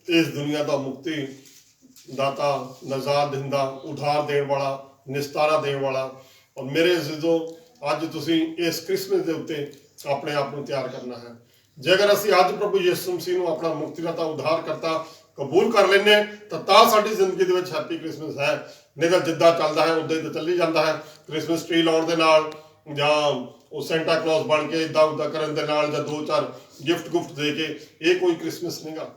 ਇਸ ਦੁਨੀਆ ਦਾ ਮੁਕਤੀ ਦਾਤਾ, ਨਜ਼ਾਤ ਦਿੰਦਾ, ਉਧਾਰ ਦੇਣ ਵਾਲਾ, ਨਿਸਤਾਰਾ ਦੇਣ ਵਾਲਾ। ਔਰ ਮੇਰੇ ਅਜ਼ੀਜ਼ੋ, ਅੱਜ ਤੁਸੀਂ ਇਸ ਕ੍ਰਿਸਮਸ ਦੇ ਉੱਤੇ ਆਪਣੇ ਆਪ ਨੂੰ ਤਿਆਰ ਕਰਨਾ ਹੈ। ਜੇਕਰ ਅਸੀਂ ਅੱਜ ਪ੍ਰਭੂ ਯਿਸੂ ਮਸੀਹ ਨੂੰ ਆਪਣਾ ਮੁਕਤੀਦਾਤਾ, ਉਧਾਰ ਕਰਤਾ ਕਬੂਲ ਕਰ ਲੈਂਦੇ ਤਾਂ ਸਾਡੀ ਜ਼ਿੰਦਗੀ ਦੇ ਵਿੱਚ ਹੈਪੀ ਕ੍ਰਿਸਮਸ ਹੈ। ਨਹੀਂ ਤਾਂ ਜਿੱਦਾਂ ਚੱਲਦਾ ਹੈ ਉੱਦਾਂ ਹੀ ਤਾਂ ਚੱਲੀ ਜਾਂਦਾ ਹੈ। ਕ੍ਰਿਸਮਸ ਟ੍ਰੀ ਲਾਉਣ ਦੇ ਨਾਲ ਜਾਂ ਉਹ ਸੈਂਟਾ ਕਲੌਸ ਬਣ ਕੇ ਇੱਦਾਂ ਉੱਦਾਂ ਕਰਨ ਦੇ ਨਾਲ ਜਾਂ 2-4 ਗਿਫਟ ਦੇ ਕੇ, ਇਹ ਕੋਈ ਕ੍ਰਿਸਮਸ ਨਹੀਂਗਾ।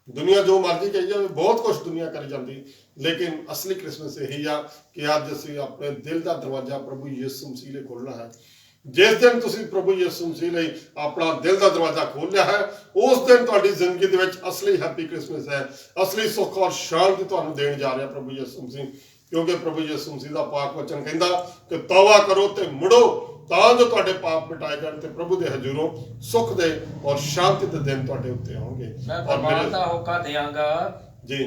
ਦੁਨੀਆ ਜੋ ਮਰਜ਼ੀ ਕਹੀ ਜਾਵੇ, ਬਹੁਤ ਕੁਝ ਦੁਨੀਆ ਕਰੀ ਜਾਂਦੀ, ਲੇਕਿਨ ਅਸਲੀ ਕ੍ਰਿਸਮਸ ਇਹੀ ਆ ਕਿ ਅੱਜ ਅਸੀਂ ਆਪਣੇ ਦਿਲ ਦਾ ਦਰਵਾਜ਼ਾ ਪ੍ਰਭੂ ਯਿਸੂ ਮਸੀਹ ਲਈ ਖੋਲ੍ਹਣਾ ਹੈ। ਜਿਸ ਦਿਨ ਤੁਸੀਂ ਪ੍ਰਭੂ ਯਿਸੂ ਮਸੀਹ ਲਈ ਆਪਣਾ ਦਿਲ ਦਾ ਦਰਵਾਜ਼ਾ ਖੋਲ੍ਹਿਆ ਹੈ, ਉਸ ਦਿਨ ਤੁਹਾਡੀ ਜ਼ਿੰਦਗੀ ਦੇ ਵਿੱਚ ਅਸਲੀ ਹੈਪੀ ਕ੍ਰਿਸਮਸ ਹੈ। ਅਸਲੀ ਸੁੱਖ ਔਰ ਸ਼ਾਂਤੀ ਤੁਹਾਨੂੰ ਦੇਣ ਜਾ ਰਿਹਾ ਪ੍ਰਭੂ ਯਿਸੂ ਮਸੀਹ। ਕਿਉਂਕਿ ਪ੍ਰਭੂ ਯਿਸੂ ਮਸੀਹ ਦਾ ਪਾਕ ਵਚਨ ਕਹਿੰਦਾ ਕਿ ਤੌਬਾ ਕਰੋ ਤੇ ਮੁੜੋ ਤਾਂ ਜੋ ਤੁਹਾਡੇ ਪਾਪ ਮਿਟਾਏ ਜਾਣ ਤੇ ਪ੍ਰਭੂ ਦੇ ਹਜ਼ੂਰੋਂ ਸੁੱਖ ਦੇ ਔਰ ਸ਼ਾਂਤੀ ਦੇ ਦਿਨ ਤੁਹਾਡੇ ਉੱਤੇ ਆਉਣਗੇ। ਮੈਂ ਫਰਮਾਨ ਦਾ ਹੋਕਾ ਦਿਆਂਗਾ ਜੀ,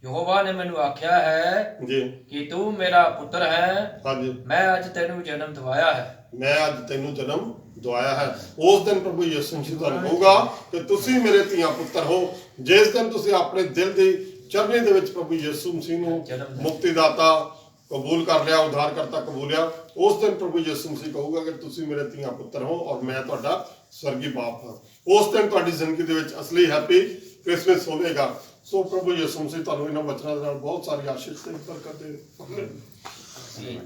ਯਹੋਵਾ ਨੇ ਮੈਨੂੰ ਆਖਿਆ ਹੈ ਜੀ, ਕਿ ਤੂੰ ਮੇਰਾ ਪੁੱਤਰ ਹੈ, ਹਾਂਜੀ, ਮੈਂ ਅੱਜ ਤੈਨੂੰ ਜਨਮ ਦਿਵਾਇਆ ਹੈ। ਮੈਂ ਅੱਜ ਤੈਨੂੰ ਜਨਮ ਦਵਾਇਆ ਹੈ। ਉਸ ਦਿਨ ਪ੍ਰਭੂ ਯਿਸੂ ਮਸੀਹ ਤੁਹਾਨੂੰ ਕਹੂਗਾ ਕਿ ਤੁਸੀਂ ਮੇਰੇ ਧੀਆਂ ਪੁੱਤਰ ਹੋ। ਜਿਸ ਦਿਨ ਤੁਸੀਂ ਆਪਣੇ ਦਿਲ ਦੀ ਚਰਨੀ ਦੇ ਵਿੱਚ ਪ੍ਰਭੂ ਯਿਸੂ ਮਸੀਹ ਨੂੰ ਮੁਕਤੀਦਾਤਾ ਕਬੂਲ ਕਰ ਲਿਆ, ਉਧਾਰ ਕਰਤਾ ਕਬੂਲਿਆ, ਉਸ ਦਿਨ ਪ੍ਰਭੂ ਯਿਸੂ ਮਸੀਹ ਕਹੂਗਾ ਕਿ ਤੁਸੀਂ ਮੇਰੇ ਧੀਆਂ ਪੁੱਤਰ ਹੋ ਔਰ ਮੈਂ ਤੁਹਾਡਾ ਸਵਰਗੀ ਬਾਪ ਹਾਂ। ਉਸ ਦਿਨ ਤੁਹਾਡੀ ਜ਼ਿੰਦਗੀ ਦੇ ਵਿੱਚ ਅਸਲੀ ਹੈਪੀ ਕ੍ਰਿਸਮਸ ਹੋਵੇਗਾ। ਸੋ ਪ੍ਰਭੂ ਯਿਸੂ ਮਸੀਹ ਤੁਹਾਨੂੰ ਇਹਨਾਂ ਵਚਨਾਂ ਦੇ ਨਾਲ ਬਹੁਤ ਸਾਰੀ ਆਸ਼ੀਸ਼ ਤੇ ਬਰਕਤ ਦੇ।